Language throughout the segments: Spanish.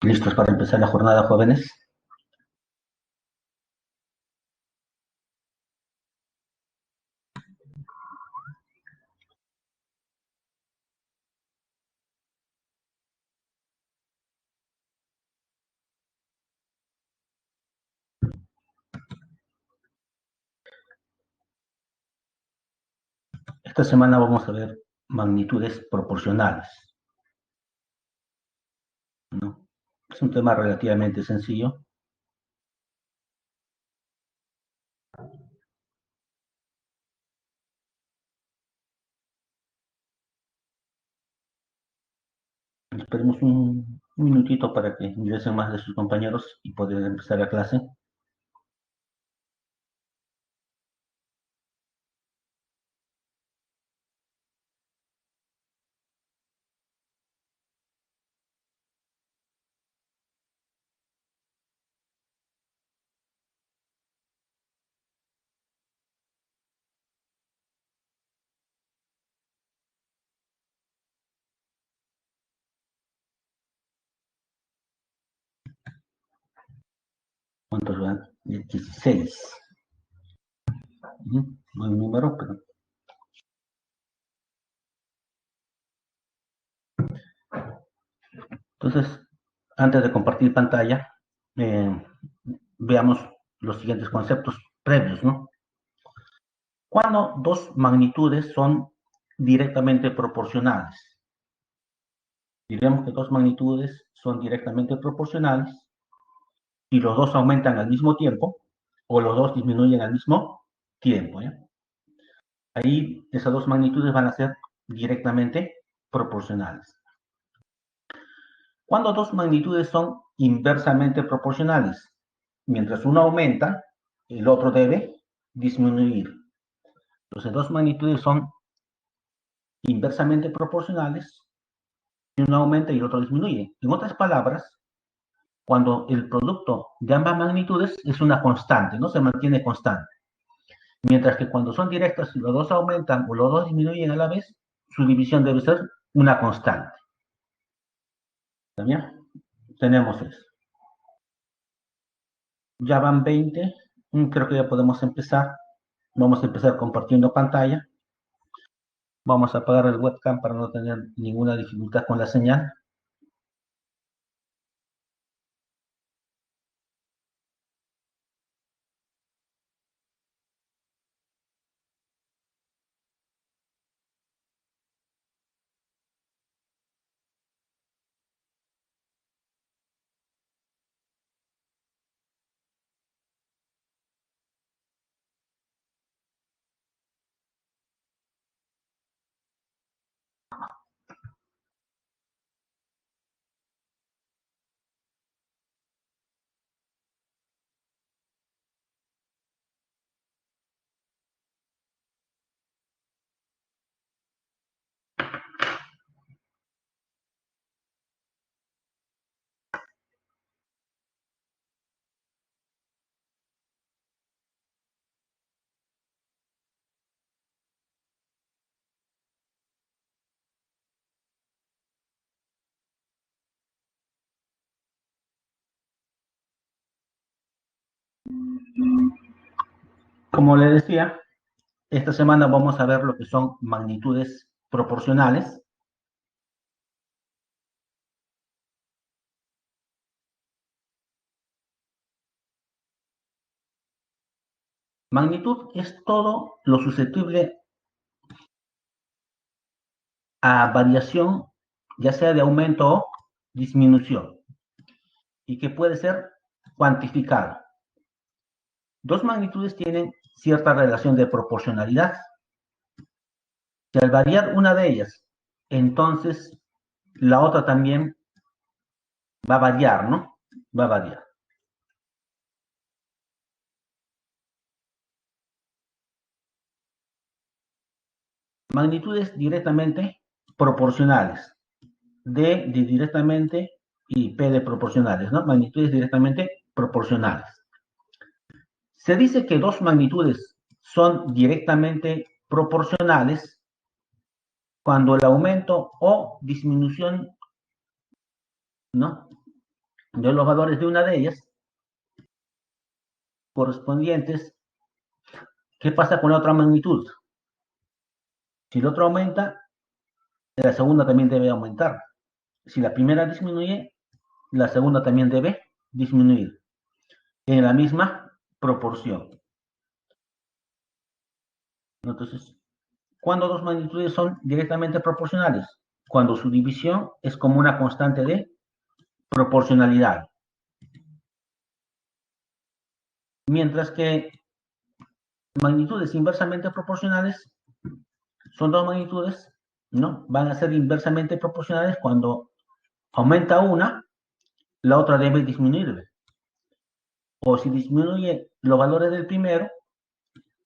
¿Listos para empezar la jornada, jóvenes? Esta semana vamos a ver magnitudes proporcionales, ¿no? Es un tema relativamente sencillo. Esperemos un minutito para que ingresen más de sus compañeros y poder empezar la clase. ¿Cuántos van? 16. No hay un número, pero... Entonces, antes de compartir pantalla, veamos los siguientes conceptos previos, ¿no? Cuando dos magnitudes son directamente proporcionales. Diremos que dos magnitudes son directamente proporcionales y los dos aumentan al mismo tiempo o los dos disminuyen al mismo tiempo, ¿ya? Ahí esas dos magnitudes van a ser directamente proporcionales. Cuando dos magnitudes son inversamente proporcionales, mientras uno aumenta, el otro debe disminuir. Entonces, dos magnitudes son inversamente proporcionales y uno aumenta y el otro disminuye. En otras palabras, cuando el producto de ambas magnitudes es una constante, no se mantiene constante. Mientras que cuando son directas y los dos aumentan o los dos disminuyen a la vez, su división debe ser una constante. ¿También? Tenemos eso. Ya van 20. Creo que ya podemos empezar. Vamos a empezar compartiendo pantalla. Vamos a apagar el webcam para no tener ninguna dificultad con la señal. Como le decía, esta semana vamos a ver lo que son magnitudes proporcionales. Magnitud es todo lo susceptible a variación, ya sea de aumento o disminución, y que puede ser cuantificado. Dos magnitudes tienen cierta relación de proporcionalidad. Si al variar una de ellas, entonces la otra también va a variar, ¿no? Va a variar. Magnitudes directamente proporcionales. D de directamente y P de proporcionales, ¿no? Magnitudes directamente proporcionales. Se dice que dos magnitudes son directamente proporcionales cuando el aumento o disminución, ¿no?, de los valores de una de ellas correspondientes. ¿Qué pasa con la otra magnitud? Si la otra aumenta, la segunda también debe aumentar. Si la primera disminuye, la segunda también debe disminuir en la misma proporción. Entonces, ¿cuándo dos magnitudes son directamente proporcionales? Cuando su división es como una constante de proporcionalidad. Mientras que magnitudes inversamente proporcionales son dos magnitudes, ¿no? Van a ser inversamente proporcionales cuando aumenta una, la otra debe disminuir. O si disminuye los valores del primero,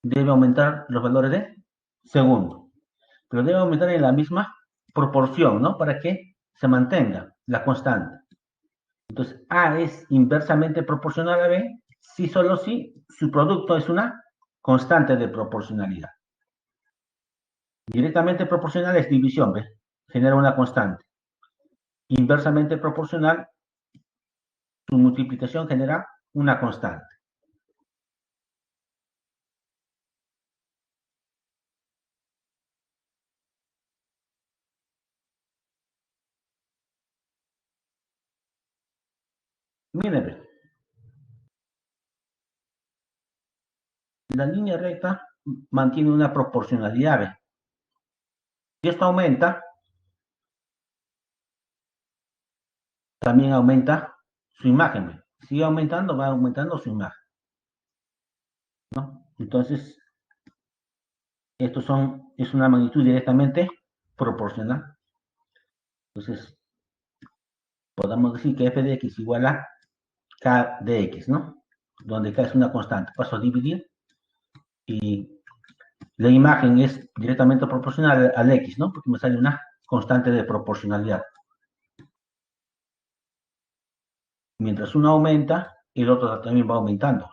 debe aumentar los valores del segundo. Pero debe aumentar en la misma proporción, ¿no? Para que se mantenga la constante. Entonces, A es inversamente proporcional a B si solo si su producto es una constante de proporcionalidad. Directamente proporcional es división, ¿ves? Genera una constante. Inversamente proporcional, su multiplicación genera una constante. Miren, la línea recta mantiene una proporcionalidad, ¿ves? Si esto aumenta, también aumenta su imagen, ¿ves? Sigue aumentando, va aumentando su imagen, ¿no? Entonces, es una magnitud directamente proporcional. Entonces, podemos decir que f de x igual a k de x, ¿no? Donde k es una constante. Paso a dividir y la imagen es directamente proporcional al x, ¿no? Porque me sale una constante de proporcionalidad. Mientras uno aumenta, el otro también va aumentando.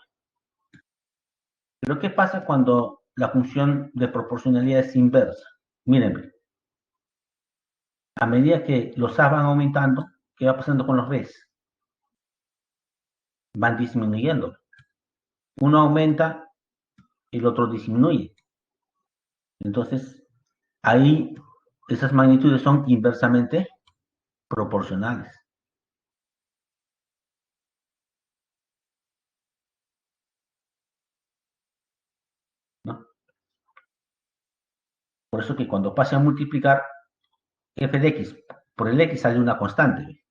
Pero ¿qué pasa cuando la función de proporcionalidad es inversa? Miren, a medida que los a van aumentando, ¿qué va pasando con los b's? Van disminuyendo. Uno aumenta, el otro disminuye. Entonces, ahí esas magnitudes son inversamente proporcionales, ¿no? Por eso que cuando pase a multiplicar f de x por el x sale una constante.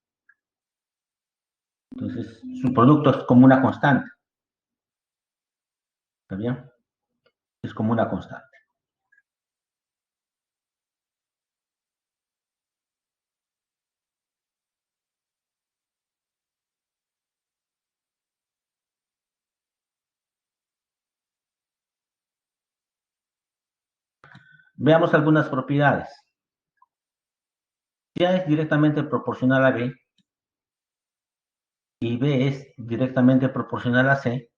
Entonces, su producto es como una constante. ¿Está bien? Es como una constante. Veamos algunas propiedades. Si A es directamente proporcional a B y B es directamente proporcional a C,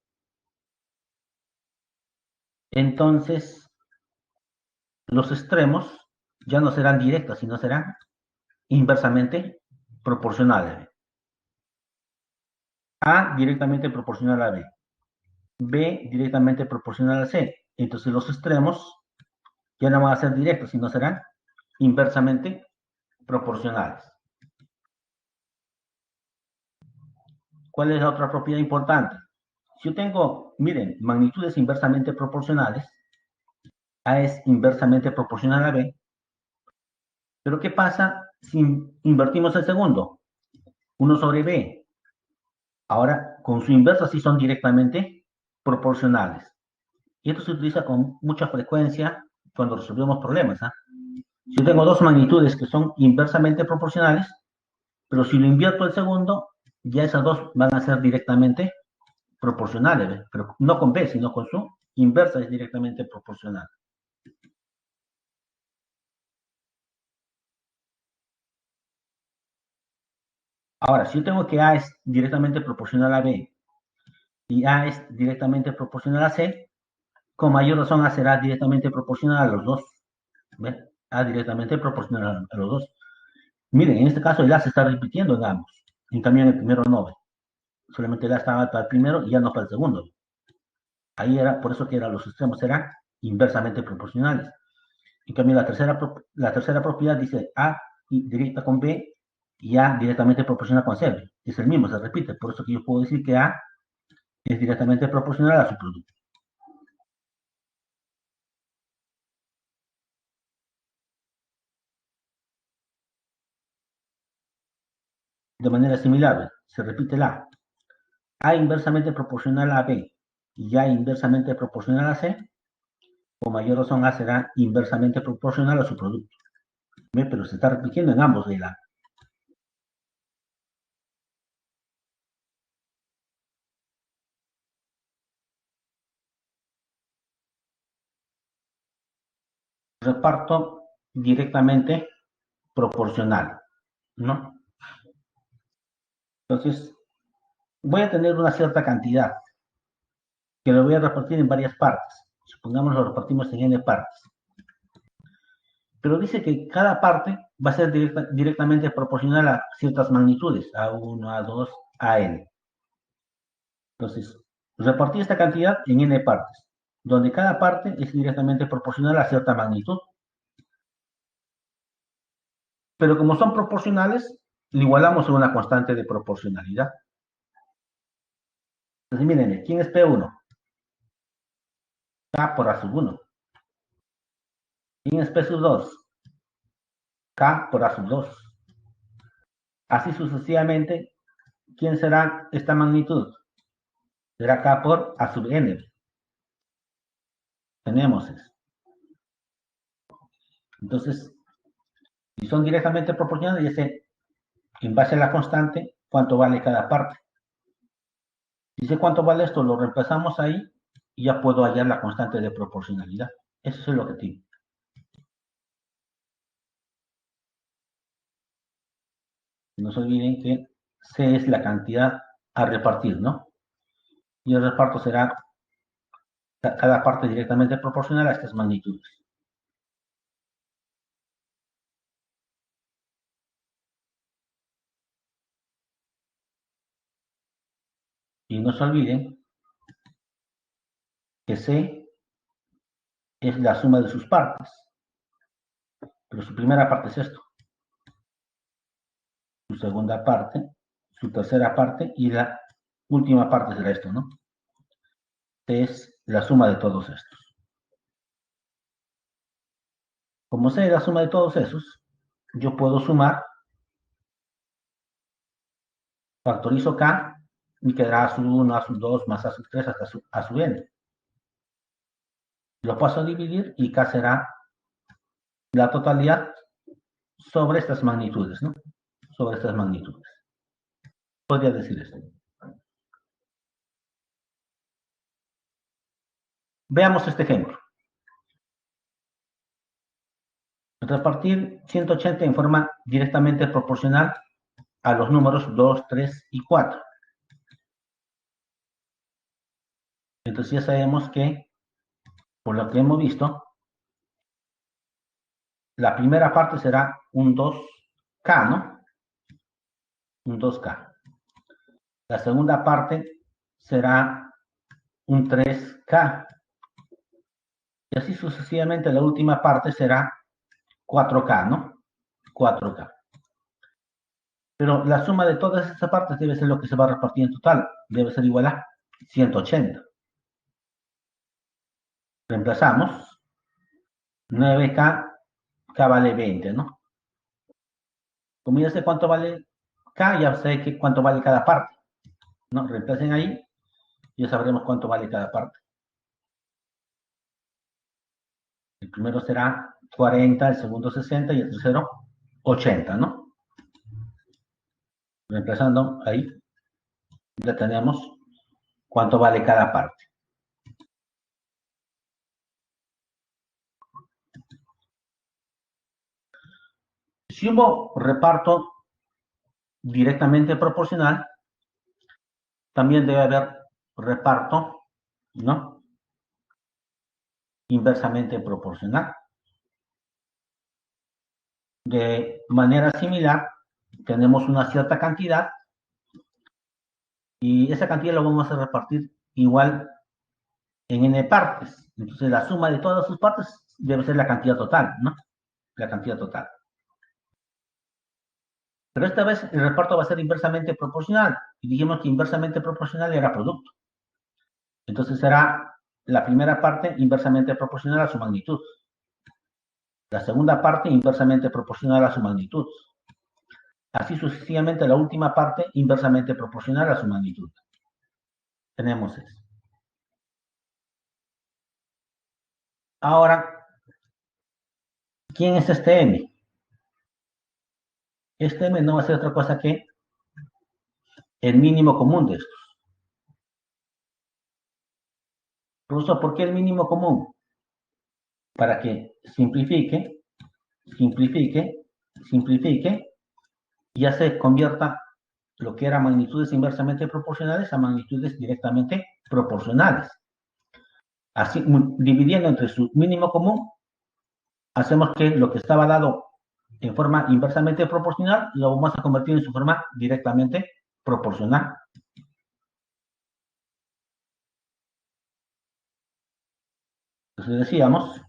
entonces los extremos ya no serán directos, sino serán inversamente proporcionales. A directamente proporcional a B. B directamente proporcional a C. Entonces los extremos ya no van a ser directos, sino serán inversamente proporcionales. ¿Cuál es la otra propiedad importante? Si yo tengo, miren, magnitudes inversamente proporcionales, A es inversamente proporcional a B, pero ¿qué pasa si invertimos el segundo? 1 sobre B. Ahora, con su inversa sí son directamente proporcionales. Y esto se utiliza con mucha frecuencia cuando resolvemos problemas. Si yo tengo dos magnitudes que son inversamente proporcionales, pero si lo invierto el segundo, ya esas dos van a ser directamente proporcionales, ¿ves? Pero no con B, sino con su inversa es directamente proporcional. Ahora, si yo tengo que A es directamente proporcional a B y A es directamente proporcional a C, con mayor razón A será directamente proporcional a los dos. ¿Ves? A directamente proporcional a los dos. Miren, en este caso el A se está repitiendo en ambos. En cambio, en el primero no, ¿ve? Solamente la estaba para el primero y ya no para el segundo. Ahí era, por eso que eran los extremos eran inversamente proporcionales. En cambio, la tercera propiedad dice A directa con B y A directamente proporcional con C. Es el mismo, se repite. Por eso que yo puedo decir que A es directamente proporcional a su producto. De manera similar, se repite la A inversamente proporcional a B y A inversamente proporcional a C, con mayor razón A será inversamente proporcional a su producto. ¿Ve? Pero se está repitiendo en ambos de la. Reparto directamente proporcional, ¿no? Entonces, voy a tener una cierta cantidad que lo voy a repartir en varias partes. Supongamos lo repartimos en n partes. Pero dice que cada parte va a ser directamente proporcional a ciertas magnitudes, A1, A2, a n. Entonces, repartir esta cantidad en n partes, donde cada parte es directamente proporcional a cierta magnitud. Pero como son proporcionales, lo igualamos a una constante de proporcionalidad. Entonces, miren, ¿quién es P1? K por A sub 1. ¿Quién es P sub 2? K por A sub 2. Así sucesivamente, ¿quién será esta magnitud? Será K por A sub n. Tenemos eso. Entonces, si son directamente proporcionales, ya sé, en base a la constante, cuánto vale cada parte. Si sé cuánto vale esto, lo reemplazamos ahí y ya puedo hallar la constante de proporcionalidad. Ese es el objetivo. No se olviden que C es la cantidad a repartir, ¿no? Y el reparto será cada parte directamente proporcional a estas magnitudes. Y no se olviden que C es la suma de sus partes. Pero su primera parte es esto. Su segunda parte, su tercera parte y la última parte será esto, ¿no? C es la suma de todos estos. Como C es la suma de todos esos, yo puedo sumar, factorizo K y quedará A sub 1, A sub 2 más A sub 3 hasta A sub n. Lo paso a dividir y K será la totalidad sobre estas magnitudes, ¿no? Sobre estas magnitudes. Podría decir esto. Veamos este ejemplo. Repartir 180 en forma directamente proporcional a los números 2, 3 y 4. Entonces ya sabemos que, por lo que hemos visto, la primera parte será un 2K, ¿no? Un 2K. La segunda parte será un 3K. Y así sucesivamente la última parte será 4K, ¿no? 4K. Pero la suma de todas estas partes debe ser lo que se va a repartir en total. Debe ser igual a 180. Reemplazamos. 9K, K vale 20, ¿no? Como ya sé cuánto vale K, ya sé cuánto vale cada parte, ¿no? Reemplacen ahí, ya sabremos cuánto vale cada parte. El primero será 40, el segundo 60 y el tercero 80, ¿no? Reemplazando ahí, ya tenemos cuánto vale cada parte. Si hubo reparto directamente proporcional, también debe haber reparto, ¿no? Inversamente proporcional. De manera similar, tenemos una cierta cantidad Y esa cantidad la vamos a repartir igual en n partes. Entonces la suma de todas sus partes debe ser la cantidad total, ¿no? La cantidad total. Pero esta vez el reparto va a ser inversamente proporcional. Y dijimos que inversamente proporcional era producto. Entonces será la primera parte inversamente proporcional a su magnitud. La segunda parte inversamente proporcional a su magnitud. Así sucesivamente la última parte inversamente proporcional a su magnitud. Tenemos eso. Ahora, ¿quién es este m? Este m no va a ser otra cosa que el mínimo común de estos. Profesor, ¿por qué el mínimo común? Para que simplifique, ya se convierta lo que era magnitudes inversamente proporcionales a magnitudes directamente proporcionales. Así, dividiendo entre su mínimo común, hacemos que lo que estaba dado en forma inversamente proporcional lo vamos a convertir en su forma directamente proporcional. Entonces decíamos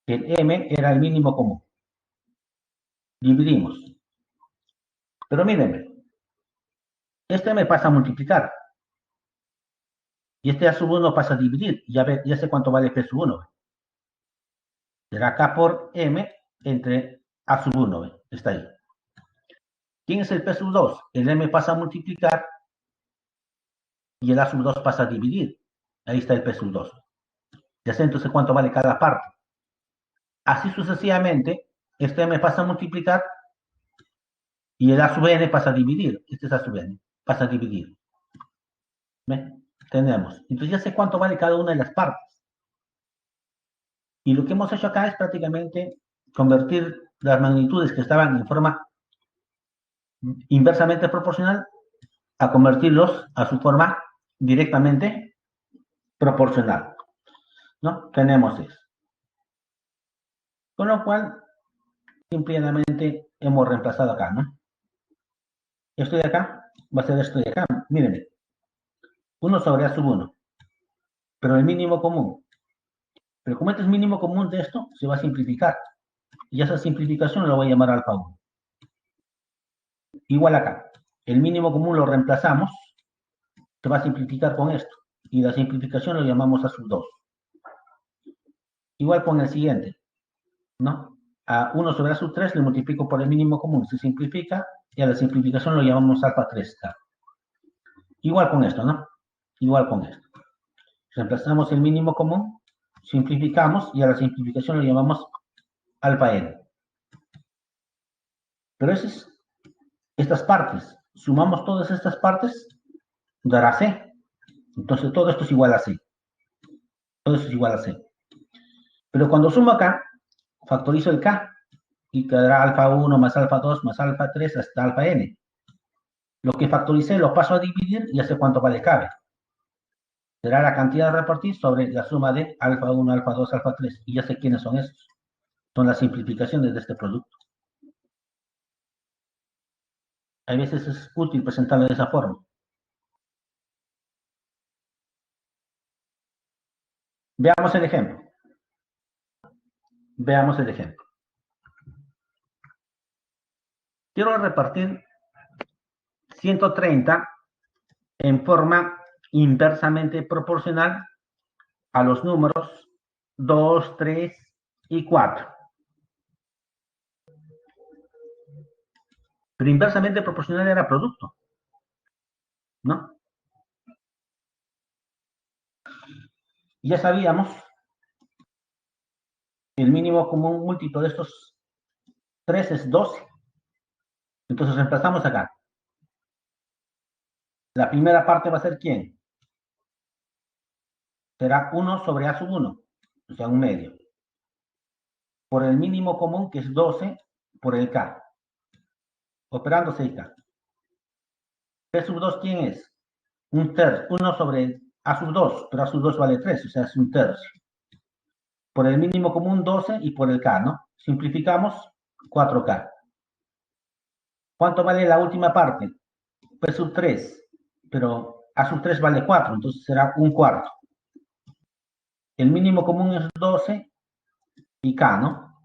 que el m era el mínimo común. Dividimos. Pero mírenme, este me pasa a multiplicar. Y este a sub 1 pasa a dividir. Ya sé cuánto vale p sub 1. Será k por m entre a sub 1. Está ahí. ¿Quién es el p sub 2? El m pasa a multiplicar y el a sub 2 pasa a dividir. Ahí está el p sub 2. Ya sé entonces cuánto vale cada parte. Así sucesivamente, este m pasa a multiplicar y el a sub n pasa a dividir. Este es a sub n. Pasa a dividir. ¿Ven? Tenemos. Entonces ya sé cuánto vale cada una de las partes. Y lo que hemos hecho acá es prácticamente convertir las magnitudes que estaban en forma inversamente proporcional a convertirlos a su forma directamente proporcional, ¿no? Tenemos eso. Con lo cual, simplemente hemos reemplazado acá, ¿no? Esto de acá va a ser esto de acá. Mírenme. 1 sobre a sub 1. Pero el mínimo común. Pero como este es mínimo común de esto, se va a simplificar. Y esa simplificación la voy a llamar alfa 1. Igual acá. El mínimo común lo reemplazamos. Se va a simplificar con esto. Y la simplificación lo llamamos a sub 2. Igual con el siguiente, ¿no? A 1 sobre a sub 3 le multiplico por el mínimo común. Se simplifica y a la simplificación lo llamamos alfa 3. Igual con esto, ¿no? Igual con esto. Reemplazamos el mínimo común, simplificamos y a la simplificación lo llamamos alfa n. Pero estas partes, sumamos todas estas partes, dará c. Entonces todo esto es igual a c. Todo esto es igual a c. Pero cuando sumo acá, factorizo el k y quedará alfa 1 más alfa 2 más alfa 3 hasta alfa n. Lo que factoricé lo paso a dividir y ya sé cuánto vale cabe. Será la cantidad a repartir sobre la suma de alfa 1, alfa 2, alfa 3. Y ya sé quiénes son esos. Son las simplificaciones de este producto. A veces es útil presentarlo de esa forma. Veamos el ejemplo. Veamos el ejemplo. Quiero repartir 130 en forma inversamente proporcional a los números 2, 3 y 4. Pero inversamente proporcional era producto, ¿no? Ya sabíamos el mínimo común múltiplo de estos 3 es 12. Entonces reemplazamos acá. La primera parte va a ser ¿quién? Será 1 sobre a sub 1, o sea, un medio. Por el mínimo común, que es 12, por el k. Operando 6k. P sub 2, ¿quién es? Un tercio. 1 sobre a sub 2, pero a sub 2 vale 3, o sea, es un tercio. Por el mínimo común 12 y por el k, ¿no? Simplificamos 4k. ¿Cuánto vale la última parte? P sub 3, pero A sub 3 vale 4, entonces será un cuarto. El mínimo común es 12 y K, ¿no?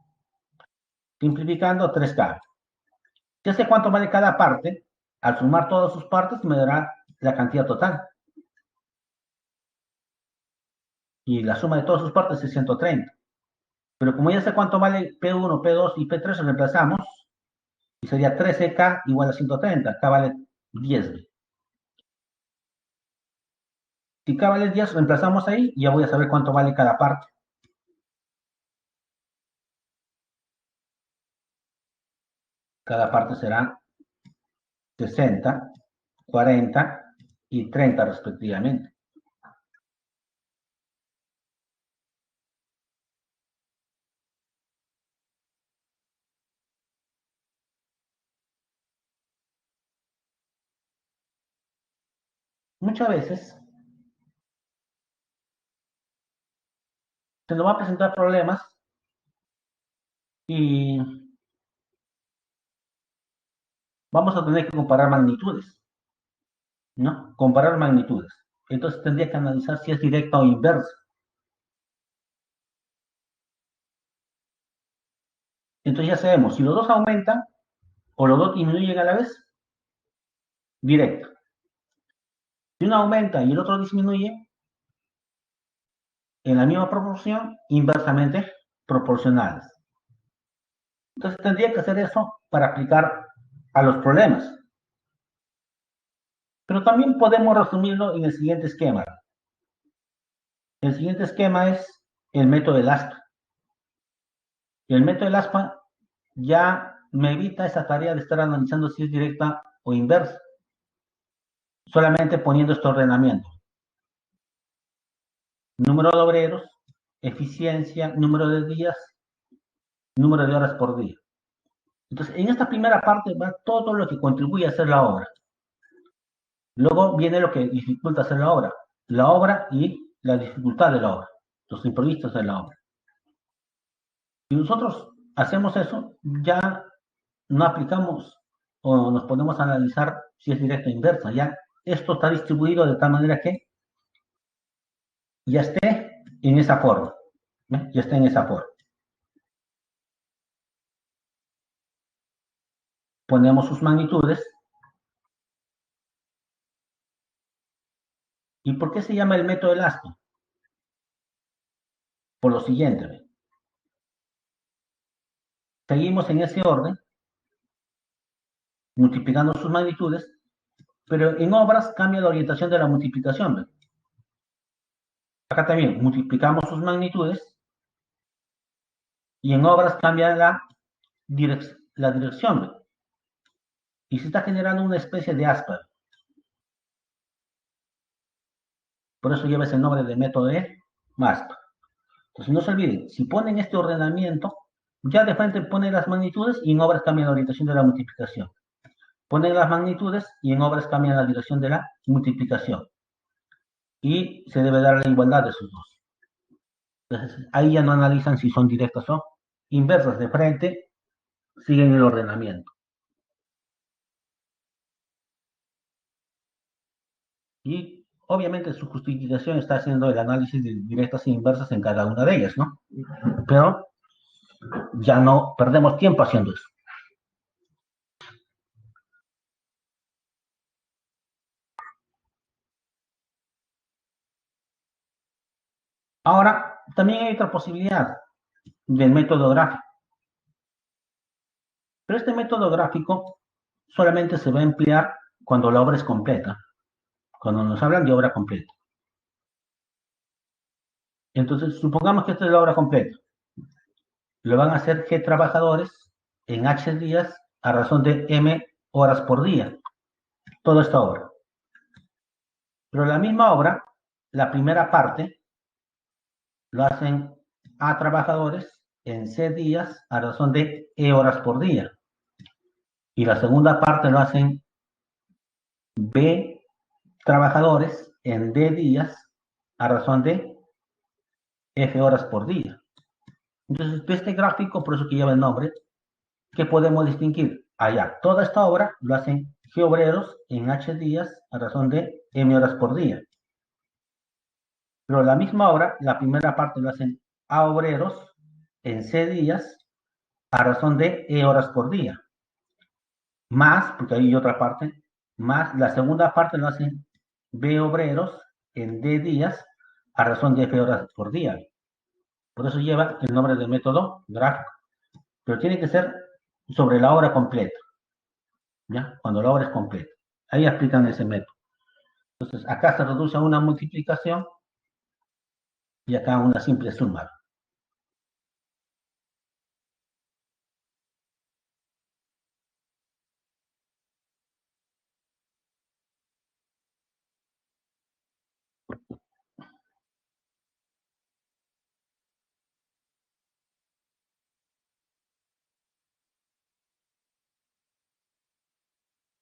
Simplificando 3K. Ya sé cuánto vale cada parte. Al sumar todas sus partes me dará la cantidad total. Y la suma de todas sus partes es 130. Pero como ya sé cuánto vale P1, P2 y P3, reemplazamos. Y sería 13K igual a 130. K vale 10. Si K vale 10, reemplazamos ahí y ya voy a saber cuánto vale cada parte. Cada parte será 60, 40 y 30 respectivamente. Muchas veces se nos va a presentar problemas y vamos a tener que comparar magnitudes, ¿no? Comparar magnitudes. Entonces tendría que analizar si es directa o inversa. Entonces ya sabemos, si los dos aumentan o los dos disminuyen a la vez, directo. Si uno aumenta y el otro disminuye, en la misma proporción, inversamente proporcionales. Entonces tendría que hacer eso para aplicar a los problemas. Pero también podemos resumirlo en el siguiente esquema. El siguiente esquema es el método del aspa. El método del aspa ya me evita esa tarea de estar analizando si es directa o inversa, solamente poniendo este ordenamiento. Número de obreros, eficiencia, número de días, número de horas por día. Entonces, en esta primera parte va todo lo que contribuye a hacer la obra. Luego viene lo que dificulta hacer la obra y la dificultad de la obra, los imprevistos de la obra. Si nosotros hacemos eso, ya no aplicamos o nos podemos analizar si es directa o inversa. Ya esto está distribuido de tal manera que ya esté en esa forma. Ya está en esa forma. Ponemos sus magnitudes. ¿Y por qué se llama el método del aspa? Por lo siguiente. Seguimos en ese orden, multiplicando sus magnitudes, pero en obras cambia la orientación de la multiplicación. Acá también multiplicamos sus magnitudes y en obras cambia la dirección. Y se está generando una especie de aspa. Por eso lleva ese nombre de método de aspa. Entonces no se olviden, si ponen este ordenamiento, ya de frente ponen las magnitudes y en obras cambian la orientación de la multiplicación. Ponen las magnitudes y en obras cambian la dirección de la multiplicación. Y se debe dar la igualdad de esos dos. Entonces ahí ya no analizan si son directas o inversas. De frente siguen el ordenamiento. Y obviamente su justificación está haciendo el análisis de directas e inversas en cada una de ellas, ¿no? Pero ya no perdemos tiempo haciendo eso. Ahora, también hay otra posibilidad del método gráfico. Pero este método gráfico solamente se va a emplear cuando la obra es completa, cuando nos hablan de obra completa. Entonces, supongamos que esta es la obra completa. Lo van a hacer G trabajadores en H días a razón de M horas por día. Toda esta obra. Pero la misma obra, la primera parte, lo hacen A trabajadores en C días a razón de E horas por día. Y la segunda parte lo hacen B trabajadores en D días a razón de F horas por día. Entonces, de este gráfico, por eso que lleva el nombre, ¿qué podemos distinguir? Allá, toda esta obra lo hacen G obreros en H días a razón de M horas por día. Pero la misma obra, la primera parte lo hacen A obreros en C días a razón de E horas por día. Más, porque hay otra parte, más la segunda parte lo hacen B obreros en D días a razón de F horas por día. Por eso lleva el nombre del método gráfico. Pero tiene que ser sobre la obra completa, ¿ya? Cuando la obra es completa. Ahí aplican ese método. Entonces, acá se reduce a una multiplicación y acá a una simple suma.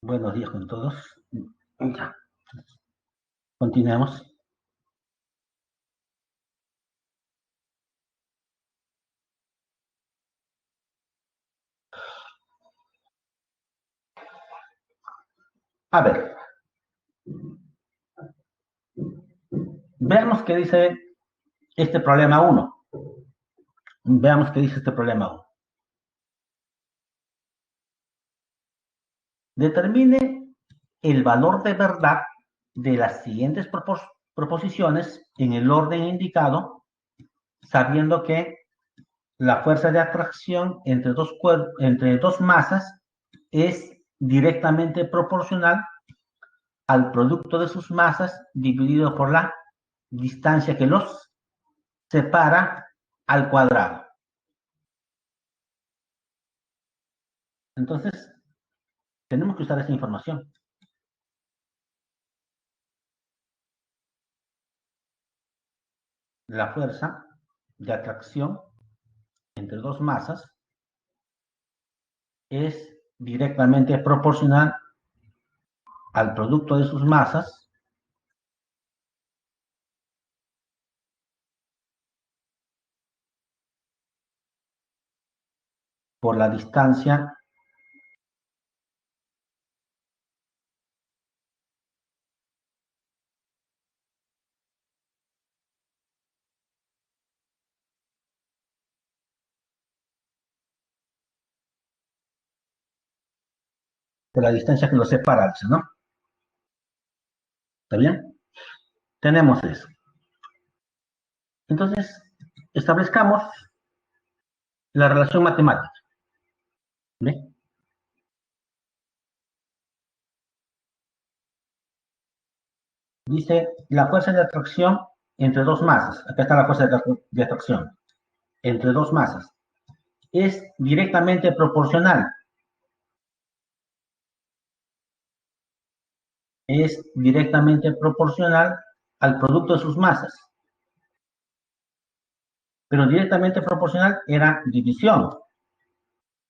Buenos días con todos. Ya, continuemos. A ver, veamos qué dice este problema 1. Veamos qué dice este problema 1. Determine el valor de verdad de las siguientes proposiciones en el orden indicado, sabiendo que la fuerza de atracción entre dos masas es directamente proporcional al producto de sus masas dividido por la distancia que los separa al cuadrado. Entonces, tenemos que usar esta información. La fuerza de atracción entre dos masas es directamente proporcional al producto de sus masas por la distancia que los separa, ¿no? ¿Está bien? Tenemos eso. Entonces, establezcamos la relación matemática. ¿Ve? Dice la fuerza de atracción entre dos masas. Acá está la fuerza de atracción entre dos masas. Es directamente proporcional. Es directamente proporcional al producto de sus masas. Pero directamente proporcional era división,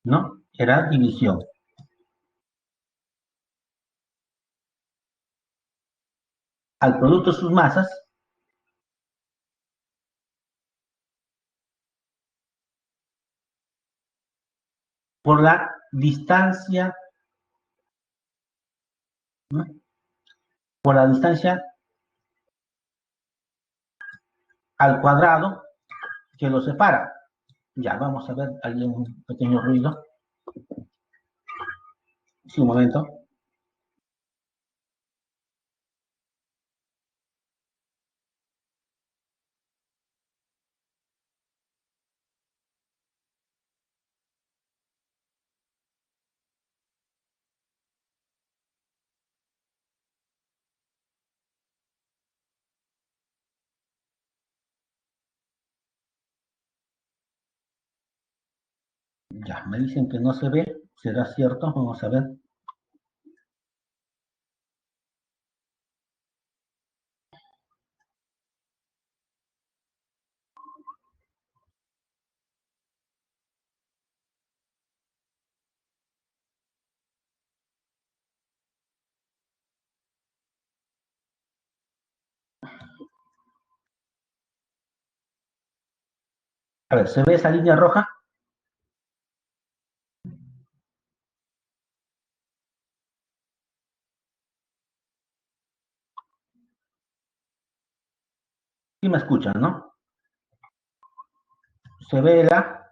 ¿no? Era división. Al producto de sus masas por la distancia, ¿no? Por la distancia al cuadrado que lo separa. Ya, vamos a ver, hay un pequeño ruido. Sí, un momento. Ya, me dicen que no se ve. ¿Será cierto? Vamos a ver. A ver, ¿se ve esa línea roja? ¿Sí me escuchan, no? Se ve la,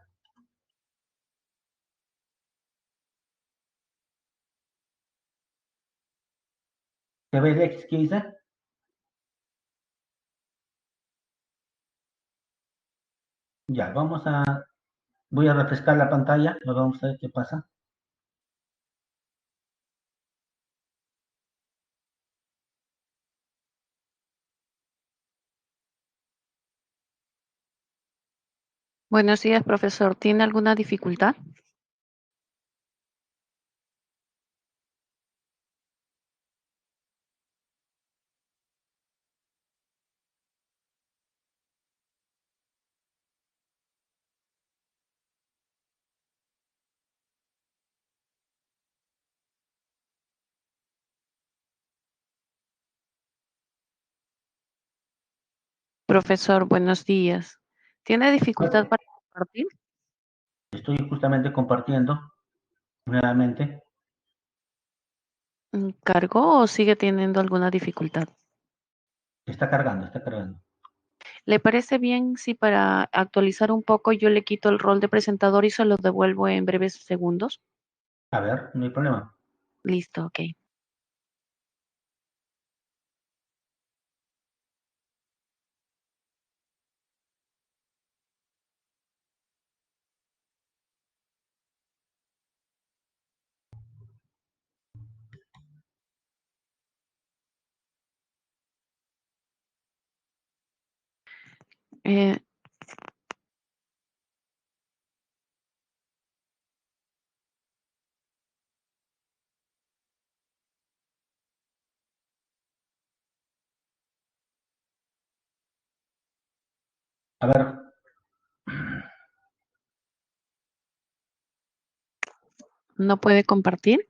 se ve el X que hice. Ya, voy a refrescar la pantalla, vamos a ver qué pasa. Buenos días, profesor. ¿Tiene alguna dificultad? Profesor, buenos días. ¿Tiene dificultad para compartir? Estoy justamente compartiendo nuevamente. ¿Cargó o sigue teniendo alguna dificultad? Está cargando, está cargando. ¿Le parece bien si para actualizar un poco yo le quito el rol de presentador y se lo devuelvo en breves segundos? A ver, no hay problema. Listo, ok. Eh, A ver, ¿No puede compartir?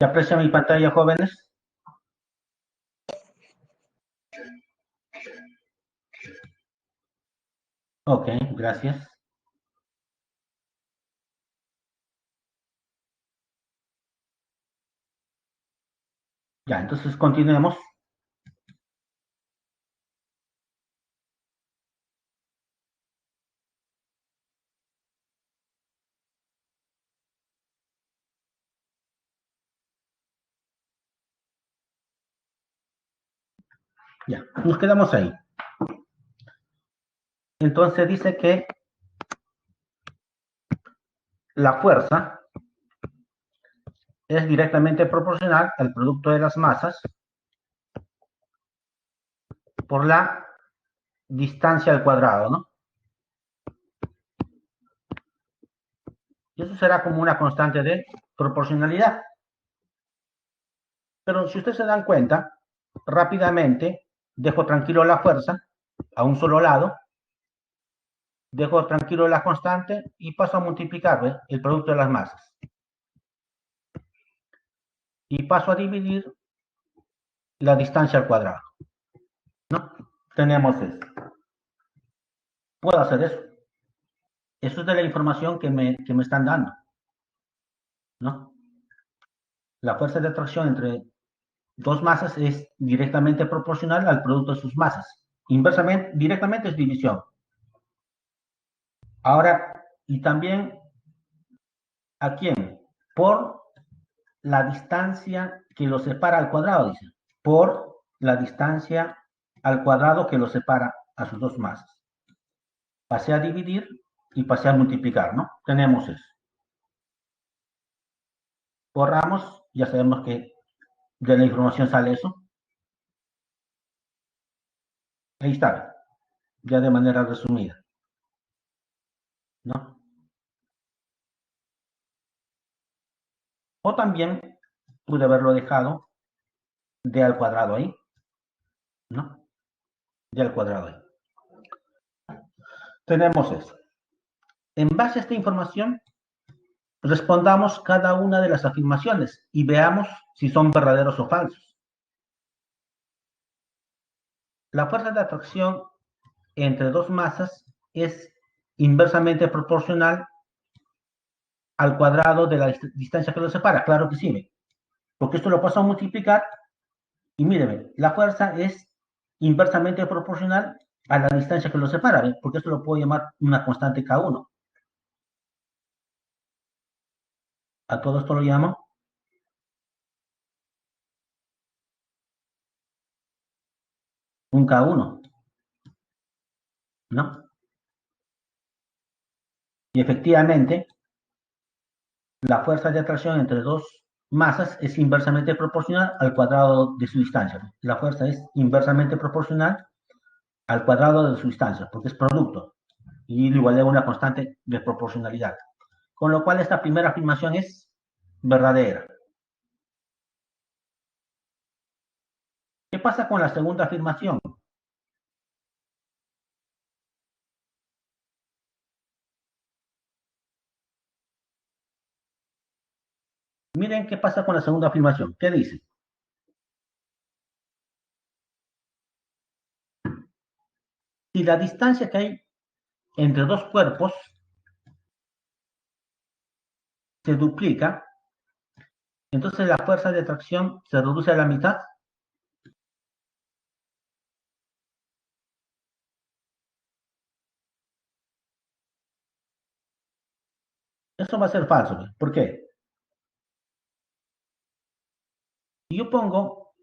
¿se aprecia mi pantalla, jóvenes? Ok, gracias. Ya, entonces continuemos. Ya, nos quedamos ahí. Entonces dice que la fuerza es directamente proporcional al producto de las masas por la distancia al cuadrado, ¿no? Y eso será como una constante de proporcionalidad. Pero si ustedes se dan cuenta, rápidamente dejo tranquilo la fuerza a un solo lado, dejo tranquilo la constante y paso a multiplicar, ¿ves? El producto de las masas. Y paso a dividir la distancia al cuadrado, ¿no? Tenemos esto. Puedo hacer eso. Eso es de la información que me están dando, ¿no? La fuerza de atracción entre dos masas es directamente proporcional al producto de sus masas. Inversamente, directamente es división. Ahora, y también, ¿a quién? Por la distancia que lo separa al cuadrado, dice. Por la distancia al cuadrado que lo separa a sus dos masas. Pasé a dividir y pasé a multiplicar, ¿no? Tenemos eso. Borramos, ya sabemos que de la información sale eso. Ahí está, ya de manera resumida, ¿no? O también pude haberlo dejado de al cuadrado ahí, ¿no? De al cuadrado ahí. Tenemos eso. En base a esta información, Respondamos cada una de las afirmaciones y veamos si son verdaderos o falsos. La fuerza de atracción entre dos masas es inversamente proporcional al cuadrado de la distancia que los separa. Claro que sí, porque esto lo paso a multiplicar y míreme, la fuerza es inversamente proporcional a la distancia que los separa, ¿ve? Porque esto lo puedo llamar una constante K1. A todo esto lo llamo un K1, ¿no? Y efectivamente, la fuerza de atracción entre dos masas es inversamente proporcional al cuadrado de su distancia. La fuerza es inversamente proporcional al cuadrado de su distancia, porque es producto, y lo igual a una constante de proporcionalidad. Con lo cual, esta primera afirmación es verdadera. ¿Qué pasa con la segunda afirmación? Miren qué pasa con la segunda afirmación. ¿Qué dice? Si la distancia que hay entre dos cuerpos se duplica, entonces la fuerza de atracción se reduce a la mitad. Eso va a ser falso. ¿Por qué? Si yo pongo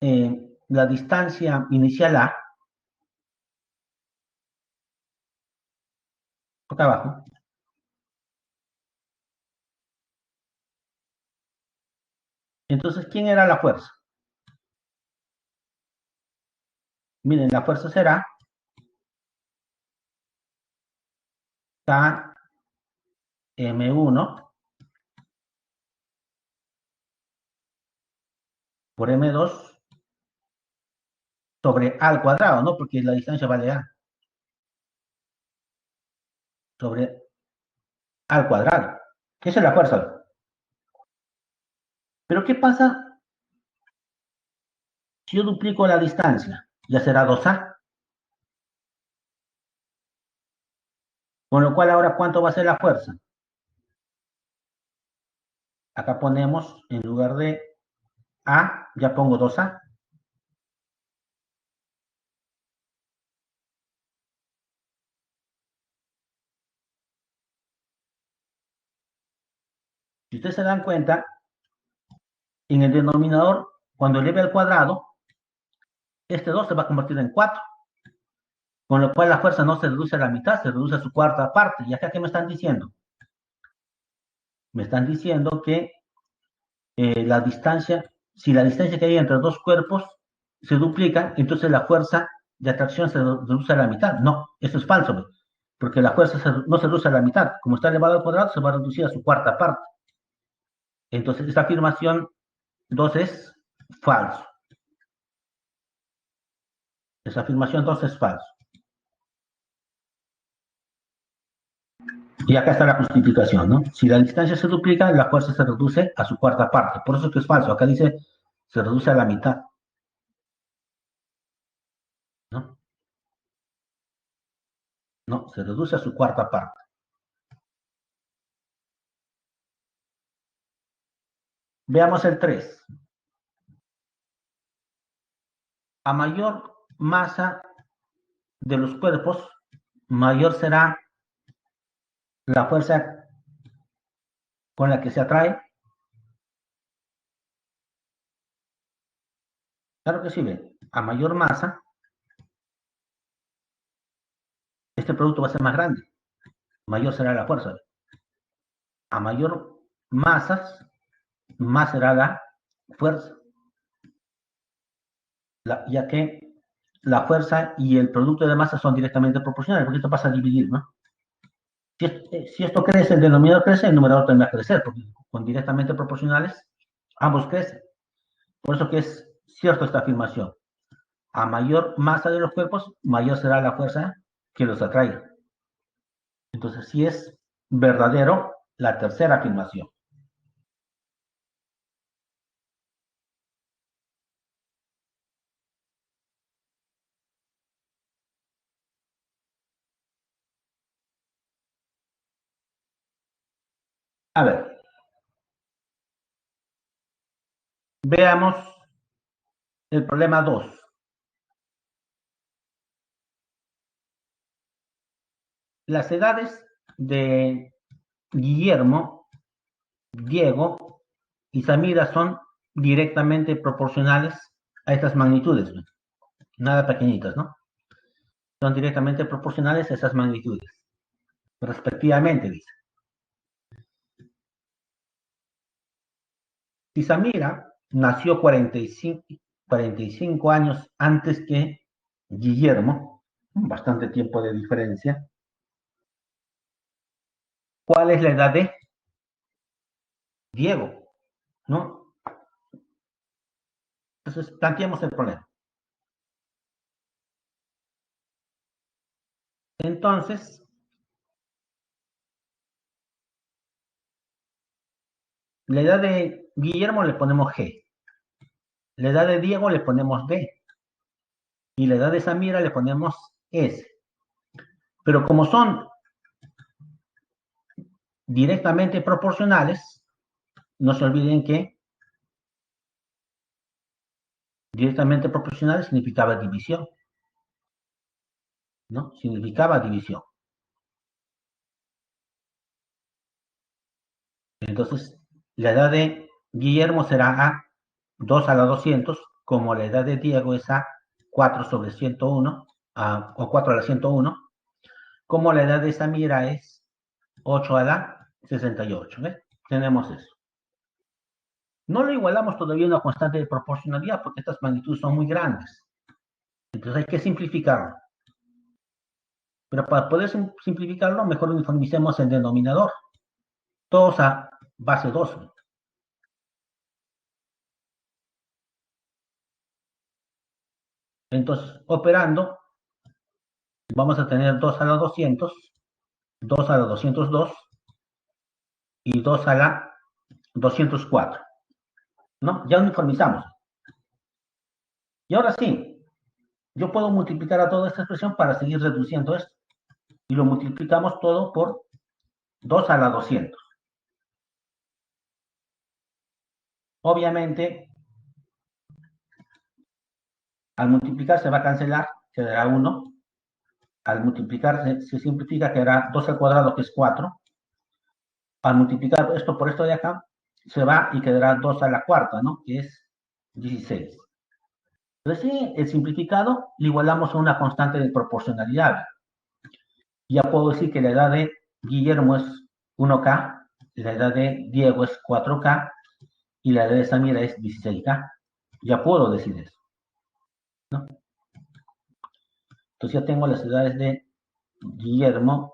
la distancia inicial A, acá abajo, entonces, ¿quién era la fuerza? Miren, la fuerza será Km1 por M2 sobre A al cuadrado, ¿no? Porque la distancia vale A, sobre A al cuadrado. Esa es la fuerza. Pero ¿qué pasa si yo duplico la distancia? Ya será 2A. Con lo cual, ahora, ¿cuánto va a ser la fuerza? Acá ponemos, en lugar de A, ya pongo 2A. Si ustedes se dan cuenta, en el denominador, cuando eleve al cuadrado, este 2 se va a convertir en 4. Con lo cual la fuerza no se reduce a la mitad, se reduce a su cuarta parte. ¿Y acá qué me están diciendo? Me están diciendo que la distancia, si la distancia que hay entre dos cuerpos se duplica, entonces la fuerza de atracción se reduce a la mitad. No, eso es falso, porque la fuerza no se reduce a la mitad. Como está elevado al cuadrado, se va a reducir a su cuarta parte. Entonces, esta afirmación 2 es falso. Esa afirmación 2 es falso. Y acá está la justificación, ¿no? Si la distancia se duplica, la fuerza se reduce a su cuarta parte. Por eso es que es falso. Acá dice se reduce a la mitad, ¿no? No, se reduce a su cuarta parte. Veamos el 3. A mayor masa de los cuerpos, mayor será la fuerza con la que se atrae. Claro que sí, ¿ve? A mayor masa, este producto va a ser más grande. Mayor será la fuerza. A mayor masas, más será la fuerza. Ya que la fuerza y el producto de masa son directamente proporcionales, porque esto pasa a dividir, ¿no? Si esto crece, el denominador crece, el numerador tendrá que crecer, porque con directamente proporcionales, ambos crecen. Por eso que es cierta esta afirmación. A mayor masa de los cuerpos, mayor será la fuerza que los atraiga. Entonces, si es verdadero la tercera afirmación. A ver, veamos el problema 2. Las edades de Guillermo, Diego y Samira son directamente proporcionales a estas magnitudes, ¿no? Nada pequeñitas, ¿no? Son directamente proporcionales a esas magnitudes, respectivamente, dice. Si Samira nació 45 años antes que Guillermo, bastante tiempo de diferencia, ¿cuál es la edad de Diego? ¿No? Entonces, planteemos el problema. Entonces, la edad de Guillermo le ponemos G, la edad de Diego le ponemos D y la edad de Samira le ponemos S. Pero como son directamente proporcionales, no se olviden que directamente proporcional significaba división, ¿no? Significaba división. Entonces, la edad de Guillermo será a 2 a la 200, como la edad de Diego es a 4 sobre 101, o 4 a la 101, como la edad de Samira es 8 a la 68. ¿Ves? Tenemos eso. No lo igualamos todavía a una constante de proporcionalidad porque estas magnitudes son muy grandes. Entonces hay que simplificarlo. Pero para poder simplificarlo, mejor uniformicemos el denominador. Todos a base 2. Entonces, operando, vamos a tener 2 a la 200, 2 a la 202 y 2 a la 204. ¿No? Ya uniformizamos. Y ahora sí, yo puedo multiplicar a toda esta expresión para seguir reduciendo esto. Y lo multiplicamos todo por 2 a la 200. Obviamente, al multiplicar se va a cancelar, quedará 1. Al multiplicar se simplifica, quedará 2 al cuadrado, que es 4. Al multiplicar esto por esto de acá, se va y quedará 2 a la cuarta, ¿no? Que es 16. Entonces, sí, el simplificado lo igualamos a una constante de proporcionalidad. Ya puedo decir que la edad de Guillermo es 1K, la edad de Diego es 4K y la edad de Samira es 16K. Ya puedo decir eso, ¿no? Entonces ya tengo las edades de Guillermo,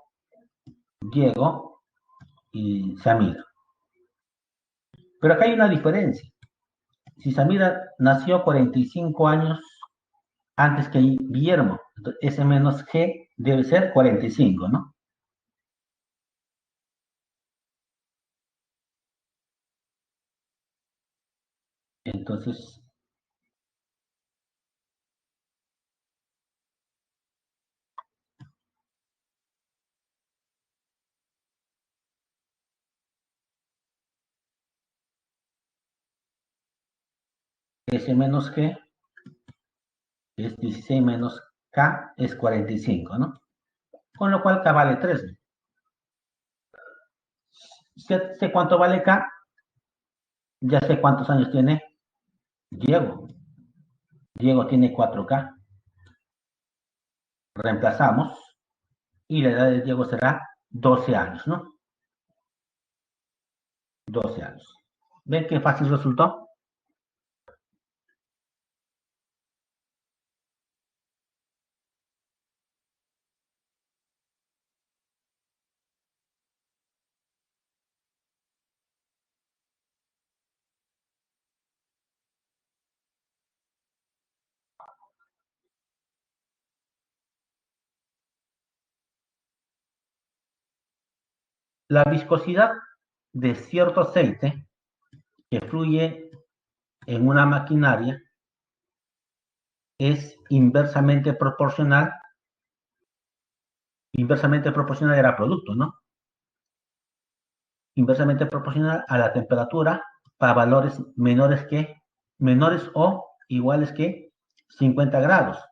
Diego y Samira. Pero acá hay una diferencia. Si Samira nació 45 años antes que Guillermo, entonces S menos G debe ser 45, ¿no? Entonces, S menos G es 16 menos K es 45, ¿no? Con lo cual K vale 3. Sé cuánto vale K, ya sé cuántos años tiene Diego. Diego tiene 4K. Reemplazamos y la edad de Diego será 12 años, ¿no? 12 años. ¿Ven qué fácil resultó? La viscosidad de cierto aceite que fluye en una maquinaria es inversamente proporcional era producto, ¿no? Inversamente proporcional a la temperatura para valores menores o iguales que 50 grados,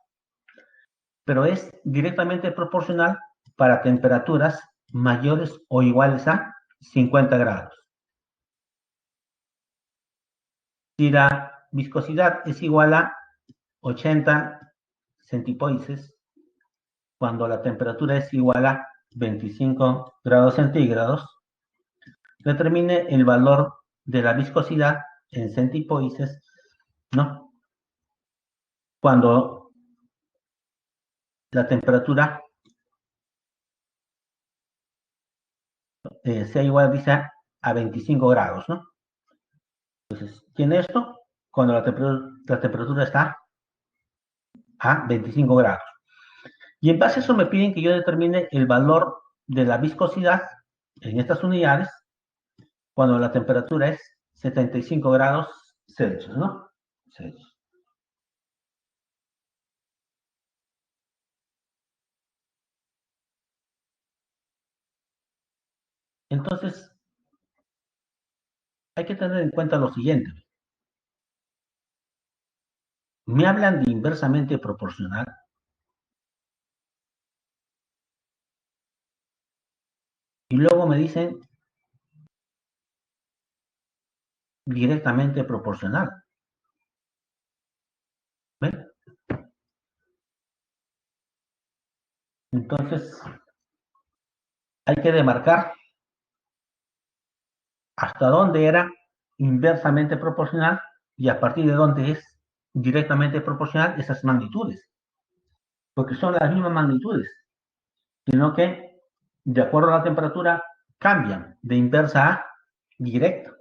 pero es directamente proporcional para temperaturas mayores o iguales a 50 grados. Si la viscosidad es igual a 80 centipoises, cuando la temperatura es igual a 25 grados centígrados, determine el valor de la viscosidad en centipoises, ¿no? Cuando la temperatura sea igual, dice, a 25 grados, ¿no? Entonces, tiene esto cuando la temperatura está a 25 grados. Y en base a eso me piden que yo determine el valor de la viscosidad en estas unidades cuando la temperatura es 75 grados Celsius, ¿no? Celsius. Entonces, hay que tener en cuenta lo siguiente. Me hablan de inversamente proporcional y luego me dicen directamente proporcional. ¿Ven? Entonces, hay que demarcar hasta dónde era inversamente proporcional y a partir de dónde es directamente proporcional esas magnitudes, porque son las mismas magnitudes, sino que de acuerdo a la temperatura cambian de inversa a directa.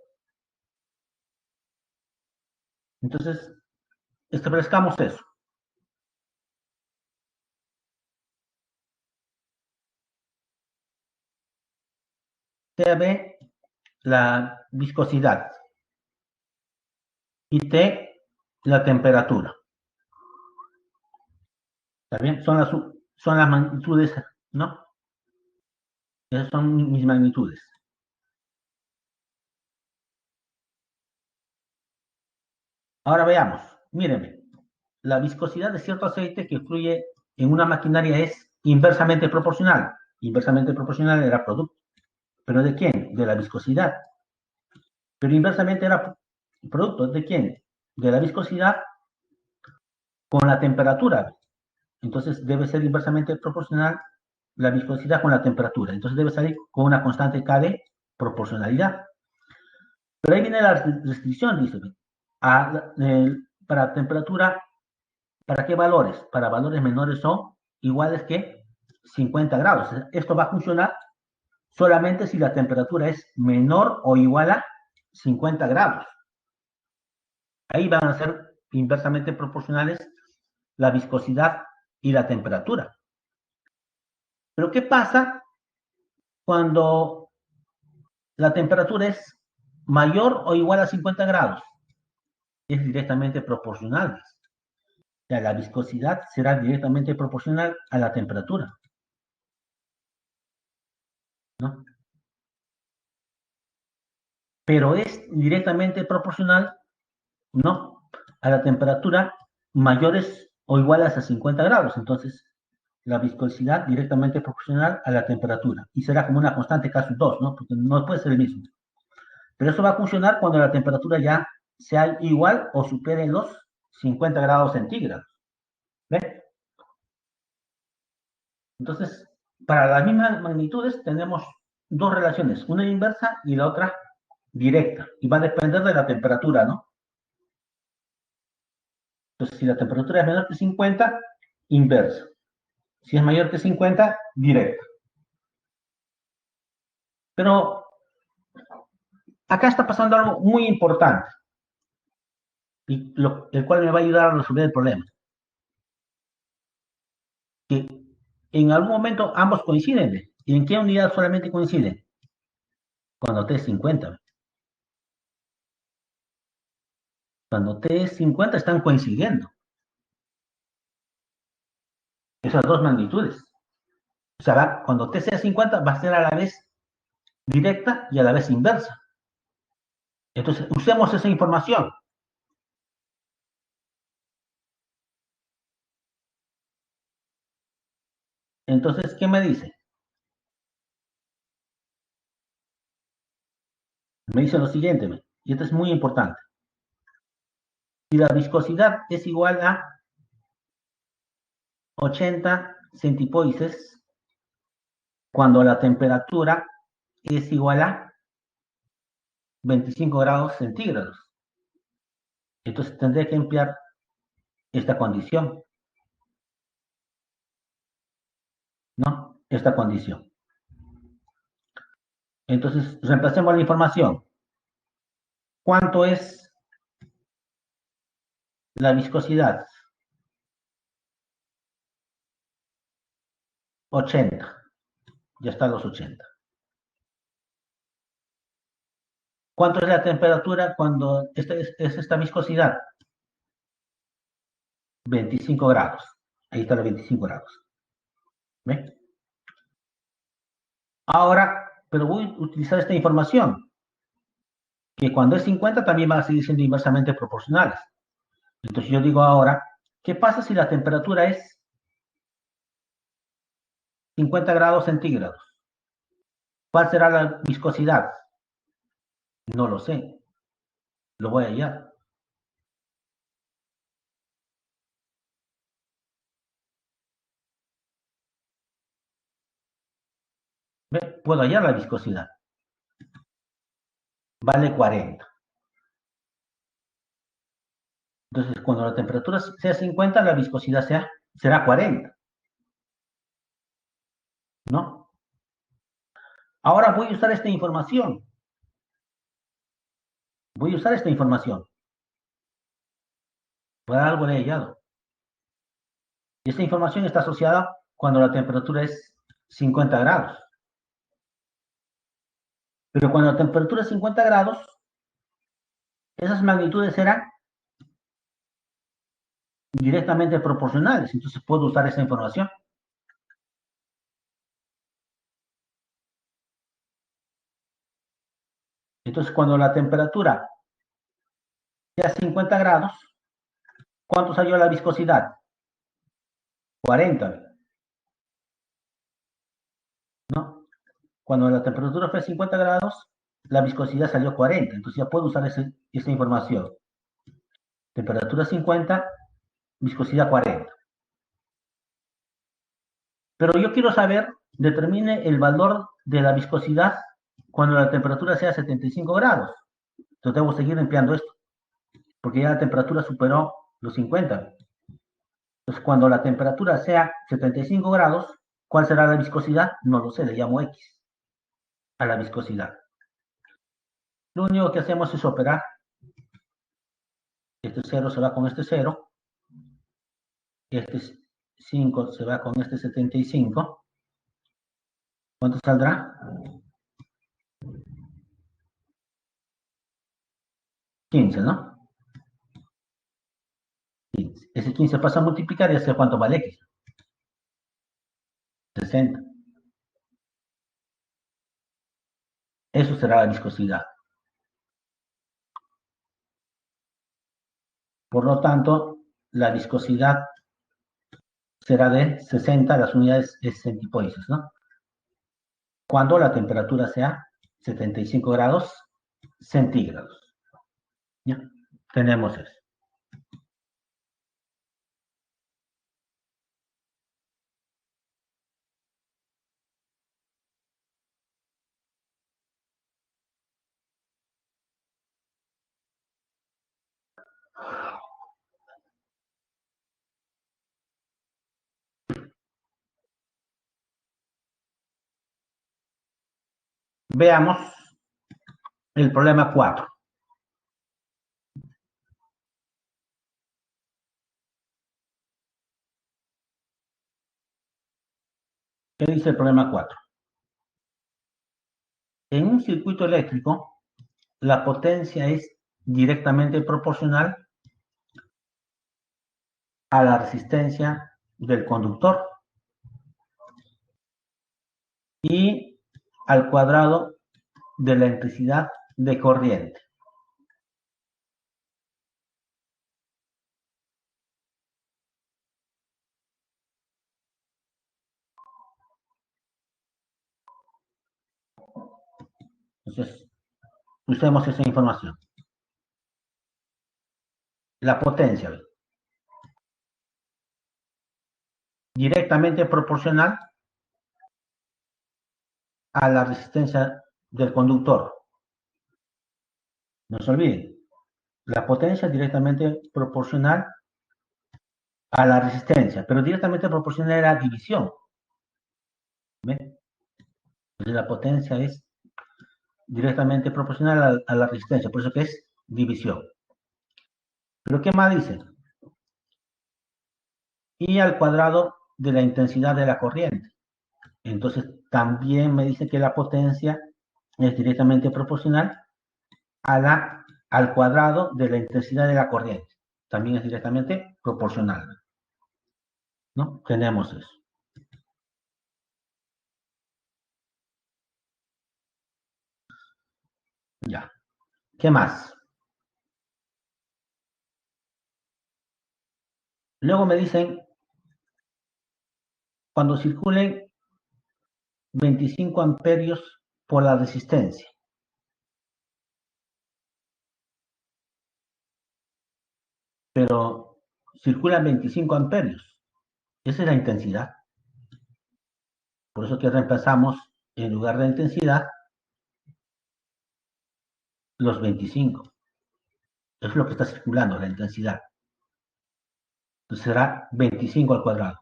Entonces, establezcamos eso. TB, la viscosidad, y T, la temperatura. ¿Está bien? Son las magnitudes, ¿no? Esas son mis magnitudes. Ahora veamos, mírenme, la viscosidad de cierto aceite que fluye en una maquinaria es inversamente proporcional. Inversamente proporcional era producto. ¿Pero de quién? De la viscosidad. Pero inversamente era producto de quién? De la viscosidad con la temperatura. Entonces debe ser inversamente proporcional la viscosidad con la temperatura. Entonces debe salir con una constante K de proporcionalidad. Pero ahí viene la restricción, dice. Para temperatura, ¿para qué valores? Para valores menores o iguales que 50 grados. Esto va a funcionar solamente si la temperatura es menor o igual a 50 grados. Ahí van a ser inversamente proporcionales la viscosidad y la temperatura. Pero ¿qué pasa cuando la temperatura es mayor o igual a 50 grados? Es directamente proporcional. O sea, la viscosidad será directamente proporcional a la temperatura, ¿no? Pero es directamente proporcional, ¿no? A la temperatura mayores o iguales a 50 grados. Entonces, la viscosidad directamente proporcional a la temperatura. Y será como una constante caso 2, ¿no? Porque no puede ser el mismo. Pero eso va a funcionar cuando la temperatura ya sea igual o supere los 50 grados centígrados. ¿Ven? Entonces, para las mismas magnitudes tenemos dos relaciones, una inversa y la otra directa. Y va a depender de la temperatura, ¿no? Entonces, si la temperatura es menor que 50, inversa. Si es mayor que 50, directa. Pero acá está pasando algo muy importante, y el cual me va a ayudar a resolver el problema. Que en algún momento ambos coinciden. ¿Y en qué unidad solamente coinciden? Cuando T es 50. Cuando T es 50 están coincidiendo esas dos magnitudes. O sea, cuando T sea 50 va a ser a la vez directa y a la vez inversa. Entonces, usemos esa información. Entonces, ¿qué me dice? Me dice lo siguiente, y esto es muy importante. Si la viscosidad es igual a 80 centipoises, cuando la temperatura es igual a 25 grados centígrados. Entonces tendré que emplear esta condición, ¿no? Esta condición. Entonces, reemplacemos la información. ¿Cuánto es la viscosidad? 80. Ya están los 80. ¿Cuánto es la temperatura cuando es esta viscosidad? 25 grados. Ahí está los 25 grados. ¿Ve? Ahora, pero voy a utilizar esta información, que cuando es 50 también van a seguir siendo inversamente proporcionales. Entonces yo digo ahora, ¿qué pasa si la temperatura es 50 grados centígrados? ¿Cuál será la viscosidad? No lo sé. Lo voy a hallar. ¿Ve? Puedo hallar la viscosidad. Vale 40. Entonces, cuando la temperatura sea 50, la viscosidad será 40. ¿No? Ahora voy a usar esta información. Voy a usar esta información. Por algo le he hallado. Esta información está asociada cuando la temperatura es 50 grados. Pero cuando la temperatura es 50 grados, esas magnitudes serán directamente proporcionales. Entonces puedo usar esa información. Entonces, cuando la temperatura sea 50 grados, ¿cuánto salió la viscosidad? 40, ¿no? Cuando la temperatura fue 50 grados, la viscosidad salió 40. Entonces ya puedo usar esa información. Temperatura 50, viscosidad 40. Pero yo quiero saber, determine el valor de la viscosidad cuando la temperatura sea 75 grados. Entonces debo seguir empleando esto, porque ya la temperatura superó los 50. Entonces, cuando la temperatura sea 75 grados, ¿cuál será la viscosidad? No lo sé, le llamo X a la viscosidad. Lo único que hacemos es operar. Este 0 se va con este 0. Este 5 se va con este 75. ¿Cuánto saldrá? 15, ¿no? 15. Ese 15 pasa a multiplicar y hace cuánto vale X. 60. Eso será la viscosidad. Por lo tanto, la viscosidad será de 60, las unidades es centipoises, ¿no? Cuando la temperatura sea 75 grados centígrados. ¿Ya? Tenemos eso. Veamos el problema 4. ¿Qué dice el problema 4? En un circuito eléctrico, la potencia es directamente proporcional a la resistencia del conductor y al cuadrado de la intensidad de corriente. Entonces, usemos esa información. La potencia, directamente proporcional a la resistencia del conductor. No se olviden, la potencia es directamente proporcional a la resistencia, pero directamente proporcional a la división. ¿Ven? Entonces la potencia es directamente proporcional a la resistencia, por eso que es división. Pero ¿qué más dice? Y al cuadrado de la intensidad de la corriente. Entonces también me dice que la potencia es directamente proporcional al cuadrado de la intensidad de la corriente. También es directamente proporcional. ¿No? Tenemos eso. Ya. ¿Qué más? Luego me dicen, cuando circulen 25 amperios por la resistencia. Pero circulan 25 amperios. Esa es la intensidad. Por eso que reemplazamos en lugar de intensidad los 25. Es lo que está circulando, la intensidad. Entonces será 25 al cuadrado.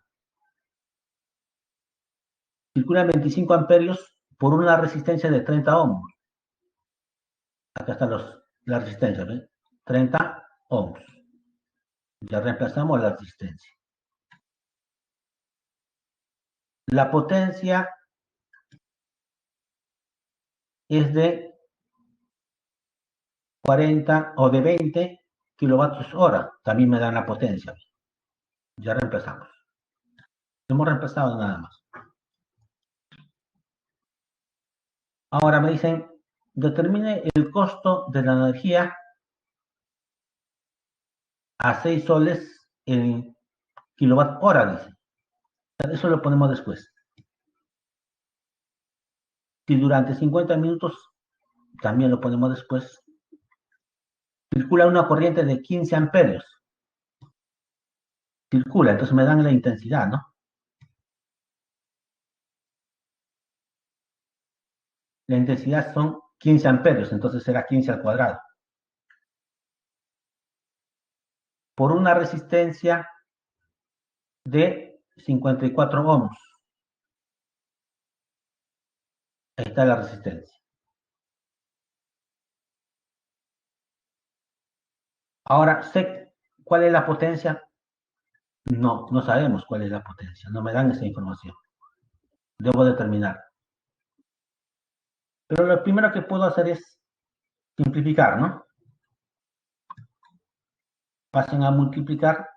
Circulan 25 amperios por una resistencia de 30 ohms. Acá están la resistencia, ¿ven? 30 ohms. Ya reemplazamos la resistencia. La potencia es de 40 o de 20 kilovatios hora. También me dan la potencia. Ya reemplazamos. Hemos reemplazado nada más. Ahora me dicen, determine el costo de la energía a 6 soles en kilowatt hora, dice. Eso lo ponemos después. Si durante 50 minutos, también lo ponemos después, circula una corriente de 15 amperios. Circula, entonces me dan la intensidad, ¿no? La intensidad son 15 amperios, entonces será 15 al cuadrado. Por una resistencia de 54 ohms. Ahí está la resistencia. Ahora, sé cuál es la potencia. No, no sabemos cuál es la potencia. No me dan esa información. Debo determinar. Pero lo primero que puedo hacer es simplificar, ¿no? Pasen a multiplicar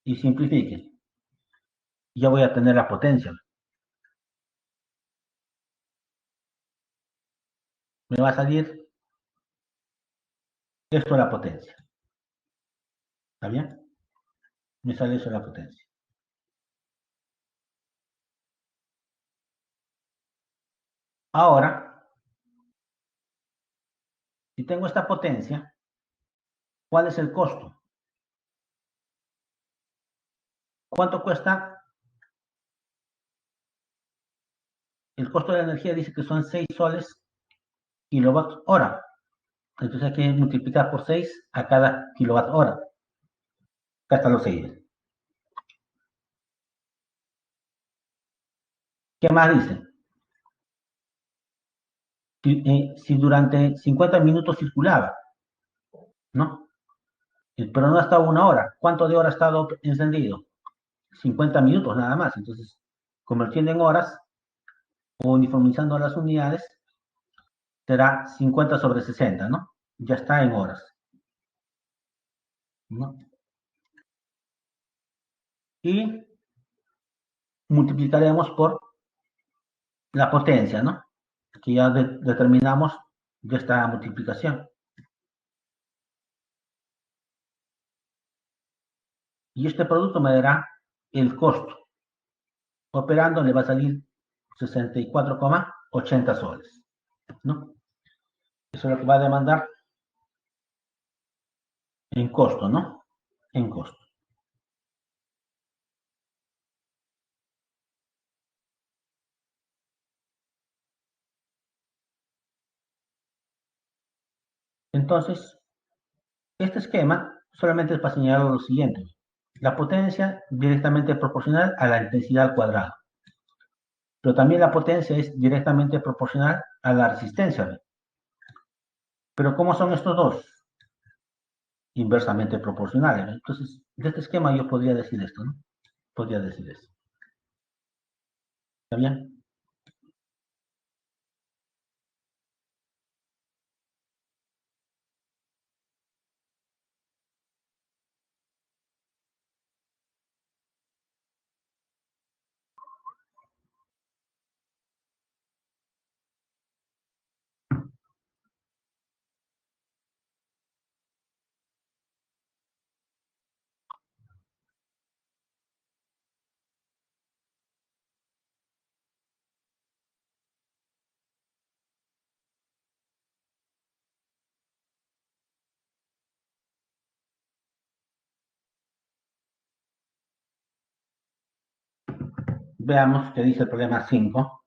y simplifiquen. Ya voy a tener la potencia. Me va a salir esto la potencia. ¿Está bien? Me sale eso la potencia. Ahora, si tengo esta potencia, ¿cuál es el costo? ¿Cuánto cuesta? El costo de la energía dice que son 6 soles kilowatt hora. Entonces hay que multiplicar por 6 a cada kilowatt hora. Acá están los 6. ¿Qué más dice? Si durante 50 minutos circulaba, ¿no? Pero no ha estado una hora. ¿Cuánto de hora ha estado encendido? 50 minutos nada más. Entonces, convirtiendo en horas o uniformizando las unidades, será 50/60, ¿no? Ya está en horas, ¿no? Y multiplicaremos por la potencia, ¿no? Que ya determinamos de esta multiplicación. Y este producto me dará el costo. Operando le va a salir 64,80 soles, ¿no? Eso es lo que va a demandar en costo, ¿no? En costo. Entonces, este esquema solamente es para señalar lo siguiente. La potencia directamente proporcional a la intensidad al cuadrado. Pero también la potencia es directamente proporcional a la resistencia. Pero ¿cómo son estos dos? Inversamente proporcionales. Entonces, de este esquema yo podría decir esto, ¿no? Podría decir esto. ¿Está bien? Veamos qué dice el problema 5.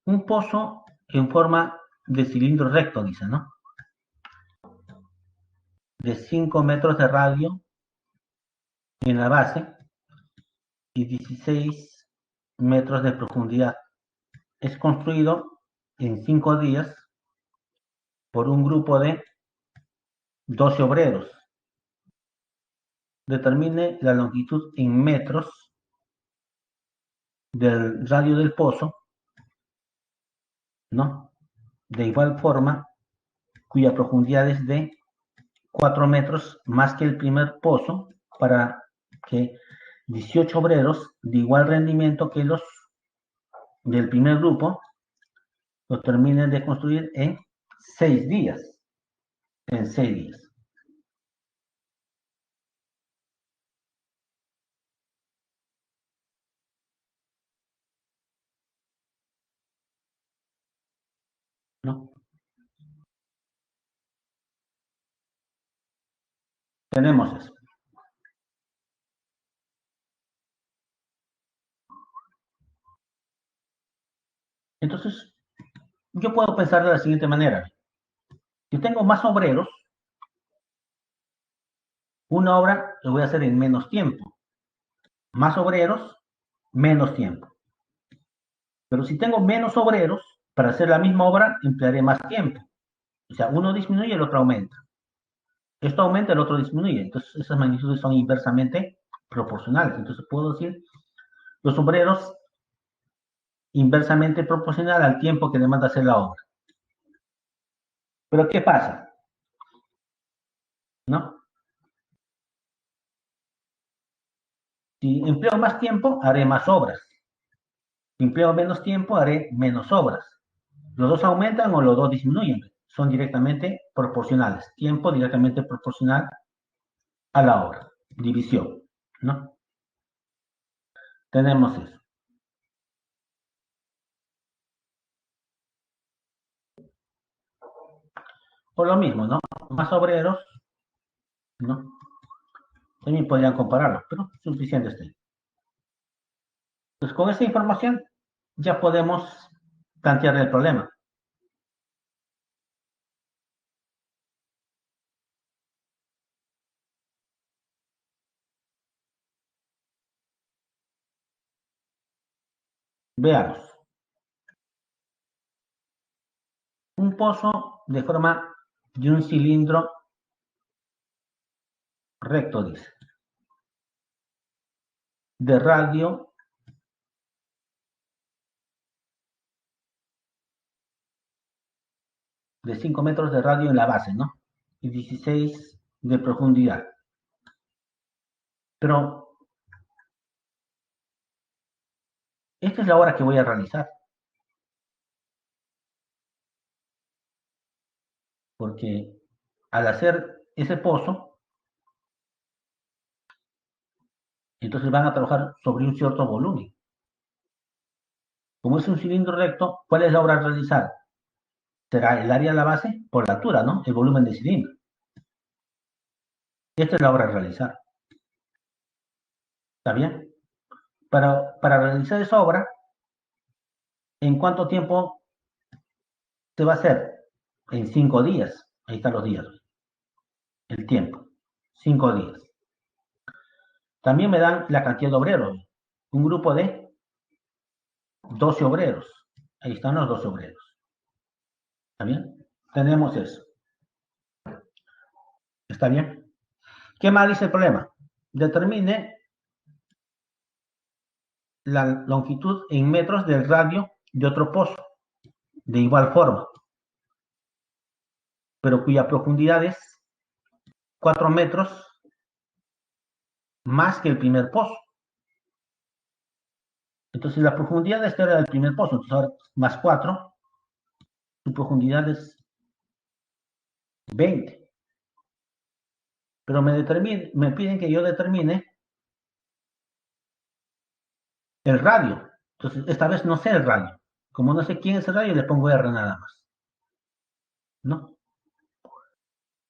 Un pozo en forma de cilindro recto, dice, ¿no? De 5 metros de radio en la base y 16 metros de profundidad. Es construido en 5 días por un grupo de 12 obreros. Determine la longitud en metros del radio del pozo, ¿no? De igual forma, cuya profundidad es de 4 metros más que el primer pozo, para que 18 obreros de igual rendimiento que los del primer grupo lo terminen de construir en 6 días. En 6 días, ¿no? Tenemos eso. Entonces, yo puedo pensar de la siguiente manera. Si tengo más obreros, una obra lo voy a hacer en menos tiempo. Más obreros, menos tiempo. Pero si tengo menos obreros, para hacer la misma obra emplearé más tiempo. O sea, uno disminuye, el otro aumenta. Esto aumenta, el otro disminuye. Entonces, esas magnitudes son inversamente proporcionales. Entonces, puedo decir, los obreros inversamente proporcional al tiempo que demanda hacer la obra. Pero, ¿qué pasa? ¿No? Si empleo más tiempo, haré más obras. Si empleo menos tiempo, haré menos obras. Los dos aumentan o los dos disminuyen. Son directamente proporcionales. Tiempo directamente proporcional a la obra. División, ¿no? Tenemos eso. Por lo mismo, ¿no? Más obreros, ¿no? También podrían compararlo, pero suficiente está. Pues con esta información ya podemos plantear el problema. Veamos. Un pozo de forma de un cilindro recto, dice, de radio de 5 metros de radio en la base, ¿no? Y 16 de profundidad. Pero esta es la obra que voy a realizar. Porque al hacer ese pozo, entonces van a trabajar sobre un cierto volumen. Como es un cilindro recto, ¿cuál es la obra a realizar? Será el área de la base por la altura, ¿no? El volumen del cilindro. Esta es la obra a realizar. ¿Está bien? Para realizar esa obra, ¿en cuánto tiempo se va a hacer? En 5 días. Ahí están los días. El tiempo. 5 días. También me dan la cantidad de obreros. Un grupo de 12 obreros. Ahí están los 12 obreros. ¿Está bien? Tenemos eso. ¿Está bien? ¿Qué más dice el problema? Determine la longitud en metros del radio de otro pozo, de igual forma, pero cuya profundidad es 4 metros más que el primer pozo. Entonces la profundidad de este era del primer pozo, entonces ahora más 4, su profundidad es 20. Pero me piden que yo determine el radio. Entonces esta vez no sé el radio. Como no sé quién es el radio, le pongo R nada más. ¿No?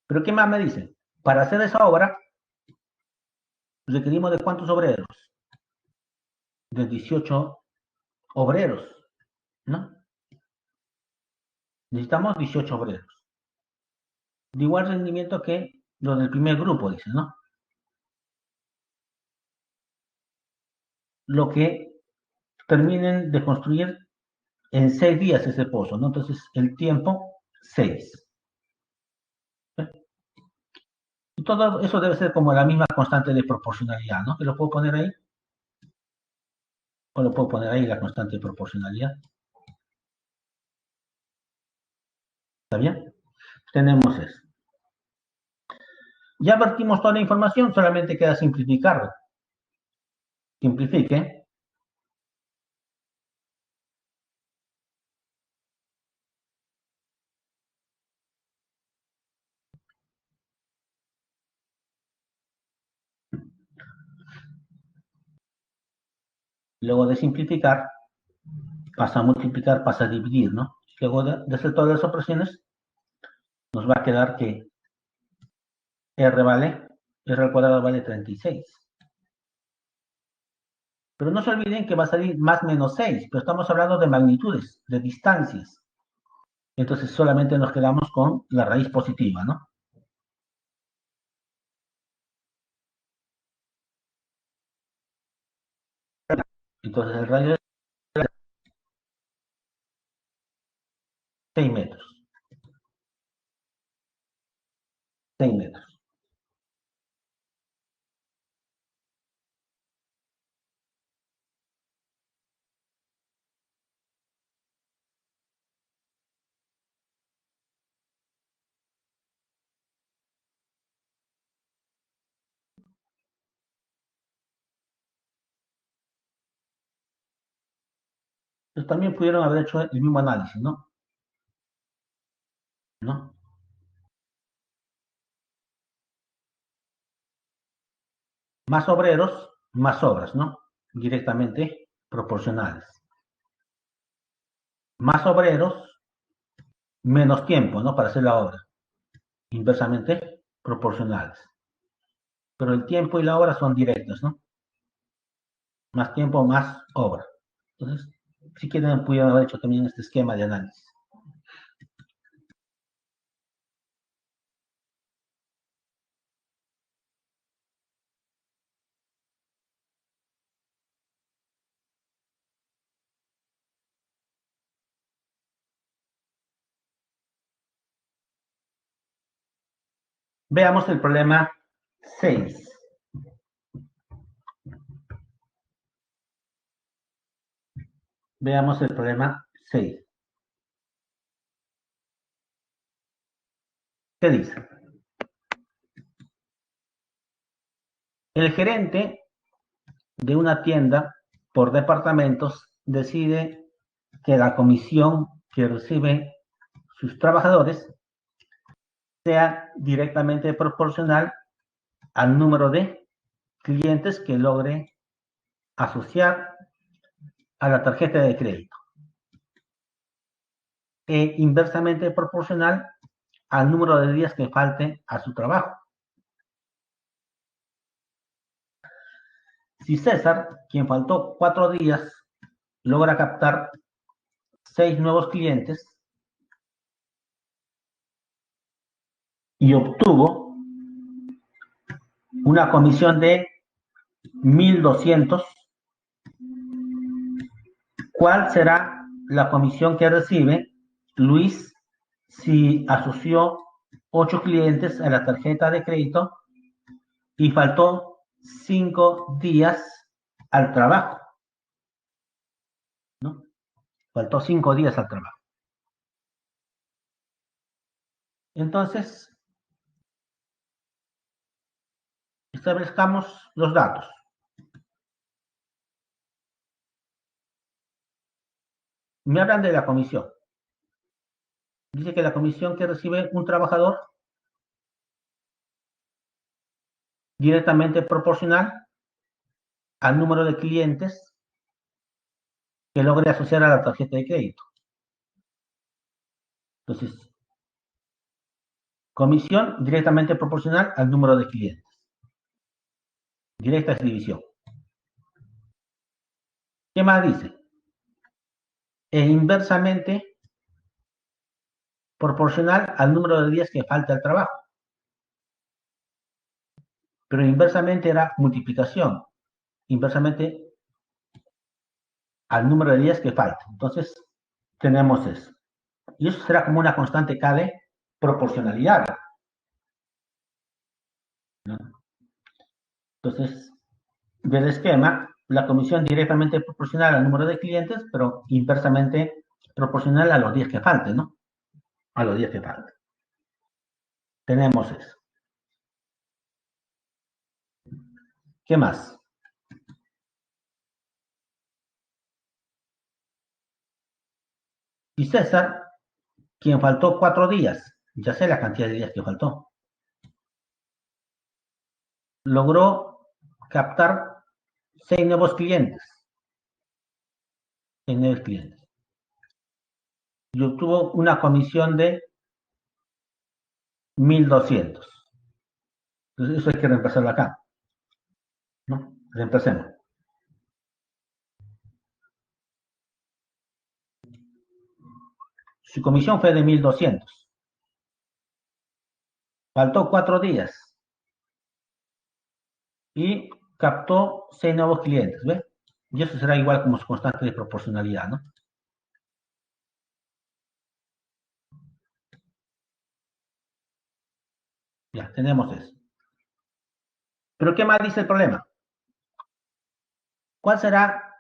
Pero ¿qué más me dicen? Para hacer esa obra, requerimos de cuántos obreros? De 18 obreros, ¿no? Necesitamos 18 obreros. De igual rendimiento que los del primer grupo, dice, ¿no? Lo que terminen de construir en 6 días ese pozo, ¿no? Entonces, el tiempo, 6. Y todo eso debe ser como la misma constante de proporcionalidad, ¿no? Que lo puedo poner ahí. O lo puedo poner ahí la constante de proporcionalidad. ¿Está bien? Tenemos eso. Ya vertimos toda la información, solamente queda simplificarlo. Simplifique. Luego de simplificar, pasa a multiplicar, pasa a dividir, ¿no? Luego de hacer todas las operaciones, nos va a quedar que R vale, R al cuadrado vale 36. Pero no se olviden que va a salir más menos 6, pero estamos hablando de magnitudes, de distancias. Entonces solamente nos quedamos con la raíz positiva, ¿no? Entonces el radio es 6 metros. 6 metros. Entonces también pudieron haber hecho el mismo análisis, ¿no? ¿No? Más obreros, más obras, ¿no? Directamente proporcionales. Más obreros, menos tiempo, ¿no? Para hacer la obra. Inversamente proporcionales. Pero el tiempo y la obra son directos, ¿no? Más tiempo, más obra. Entonces, si quieren, pudieron haber hecho también este esquema de análisis. Veamos el problema 6. Veamos el problema 6. ¿Qué dice? El gerente de una tienda por departamentos decide que la comisión que reciben sus trabajadores sea directamente proporcional al número de clientes que logre asociar a la tarjeta de crédito e inversamente proporcional al número de días que falte a su trabajo. Si César, quien faltó 4 días, logra captar 6 nuevos clientes y obtuvo una comisión de 1.200, ¿cuál será la comisión que recibe Luis si asoció 8 clientes a la tarjeta de crédito y faltó 5 días al trabajo? ¿No? Faltó 5 días al trabajo. Entonces, establezcamos los datos. Me hablan de la comisión. Dice que la comisión que recibe un trabajador directamente proporcional al número de clientes que logre asociar a la tarjeta de crédito. Entonces, comisión directamente proporcional al número de clientes. Directa es división. ¿Qué más dice? E inversamente proporcional al número de días que falta al trabajo. Pero inversamente era multiplicación. Inversamente al número de días que falta. Entonces, tenemos eso. Y eso será como una constante K de proporcionalidad, ¿no? Entonces, del esquema, la comisión directamente proporcional al número de clientes, pero inversamente proporcional a los días que falten, ¿no? A los días que falten. Tenemos eso. ¿Qué más? Y César, quien faltó 4 días, ya sé la cantidad de días que faltó, logró captar 6 nuevos clientes. 6 nuevos clientes. Y obtuvo una comisión de 1.200. Entonces, eso hay que reemplazarlo acá, ¿no? Reemplacemos. Su comisión fue de 1.200. Faltó 4 días y captó 6 nuevos clientes, ¿ves? Y eso será igual como su constante de proporcionalidad, ¿no? Ya, tenemos eso. Pero ¿qué más dice el problema? ¿Cuál será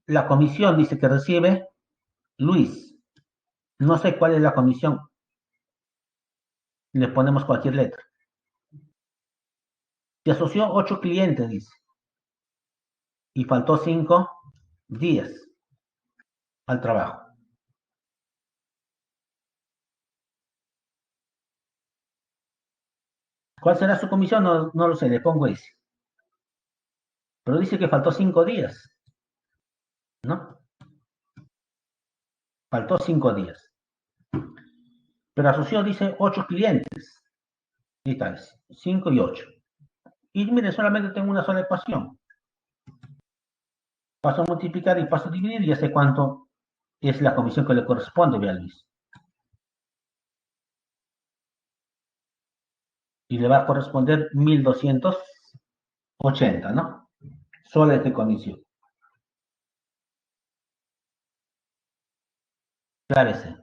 la comisión, dice, que recibe Luis? No sé cuál es la comisión. Le ponemos cualquier letra. Se asoció 8 clientes, dice, y faltó 5 días al trabajo. ¿Cuál será su comisión? No, no lo sé, le pongo ese. Pero dice que faltó 5 días, ¿no? Faltó 5 días. Pero asoció, dice, 8 clientes. Y está, 5 y 8. Y mire, solamente tengo una sola ecuación. Paso a multiplicar y paso a dividir y ya sé cuánto es la comisión que le corresponde, vea Luis. Y le va a corresponder 1.280, ¿no? Soles de comisión. Clárese.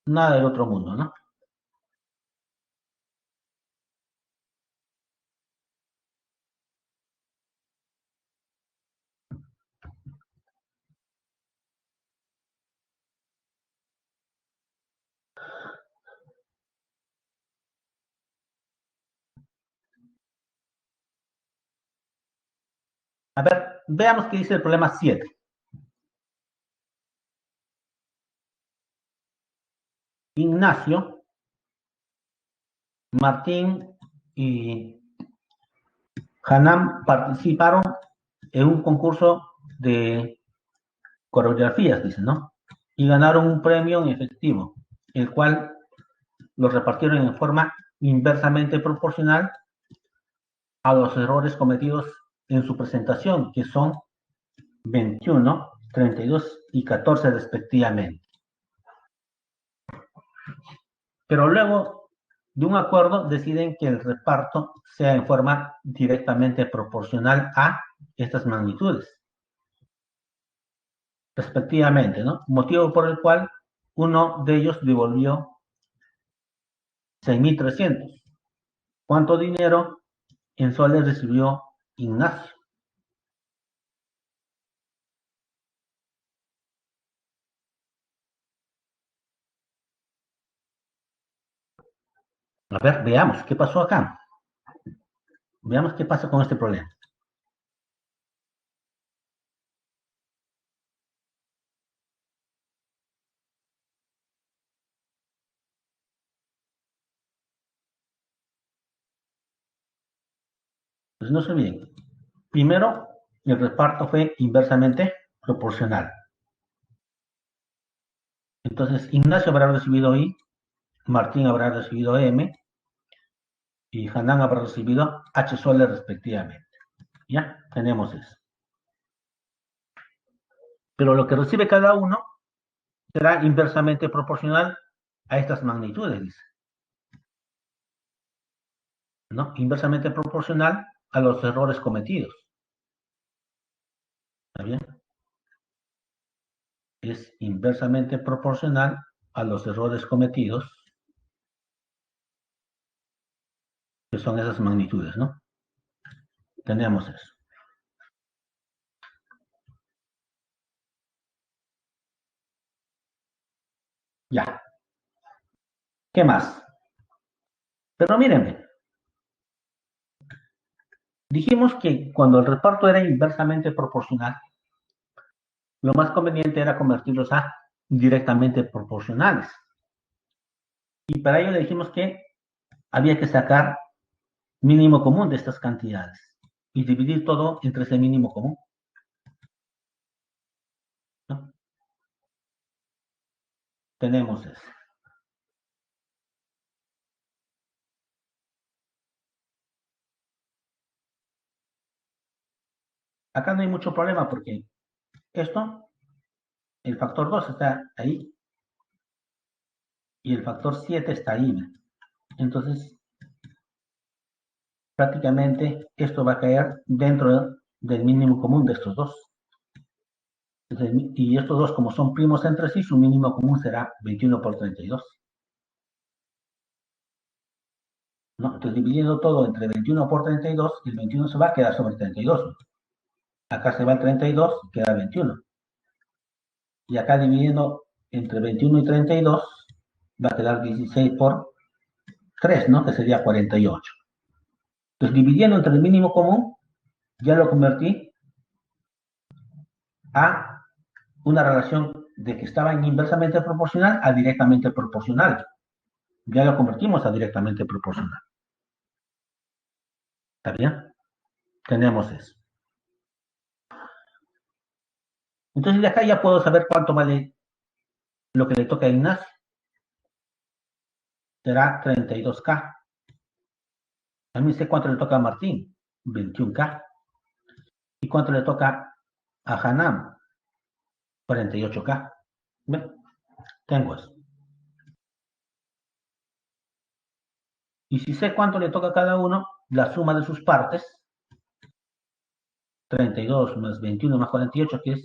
Nada del otro mundo, ¿no? A ver, veamos qué dice el problema 7. Ignacio, Martín y Hanan participaron en un concurso de coreografías, dice, ¿no? Y ganaron un premio en efectivo, el cual lo repartieron en forma inversamente proporcional a los errores cometidos en su presentación, que son 21, 32 y 14 respectivamente. Pero luego de un acuerdo deciden que el reparto sea en forma directamente proporcional a estas magnitudes, respectivamente, ¿no? Motivo por el cual uno de ellos devolvió 6.300. ¿Cuánto dinero en soles recibió Ignacio? A ver, veamos qué pasó acá. Veamos qué pasa con este problema. Pues no se olviden. Primero, el reparto fue inversamente proporcional. Entonces, Ignacio habrá recibido I, Martín habrá recibido M y Hanan habrá recibido H soles respectivamente. Ya, tenemos eso. Pero lo que recibe cada uno será inversamente proporcional a estas magnitudes, dice. ¿No? Inversamente proporcional a los errores cometidos. ¿Está bien? Es inversamente proporcional a los errores cometidos, que son esas magnitudes, ¿no? Tenemos eso. Ya. ¿Qué más? Pero mírenme, dijimos que cuando el reparto era inversamente proporcional, lo más conveniente era convertirlos a directamente proporcionales. Y para ello le dijimos que había que sacar mínimo común de estas cantidades y dividir todo entre ese mínimo común, ¿no? Tenemos eso. Acá no hay mucho problema porque esto, el factor 2 está ahí y el factor 7 está ahí. Entonces, prácticamente esto va a caer dentro del mínimo común de estos dos. Y estos dos, como son primos entre sí, su mínimo común será 21 por 32. ¿No? Entonces, dividiendo todo entre 21 por 32, el 21 se va a quedar sobre 32. Acá se va el 32, queda 21. Y acá dividiendo entre 21 y 32, va a quedar 16 por 3, ¿no? Que sería 48. Entonces, dividiendo entre el mínimo común, ya lo convertí a una relación de que estaba en inversamente proporcional a directamente proporcional. Ya lo convertimos a directamente proporcional. ¿Está bien? Tenemos eso. Entonces de acá ya puedo saber cuánto vale lo que le toca a Ignacio. Será 32K. También sé cuánto le toca a Martín, 21K. ¿Y cuánto le toca a Hanam? 48K. ¿Ven? Tengo eso. Y si sé cuánto le toca a cada uno, la suma de sus partes, 32 más 21 más 48, que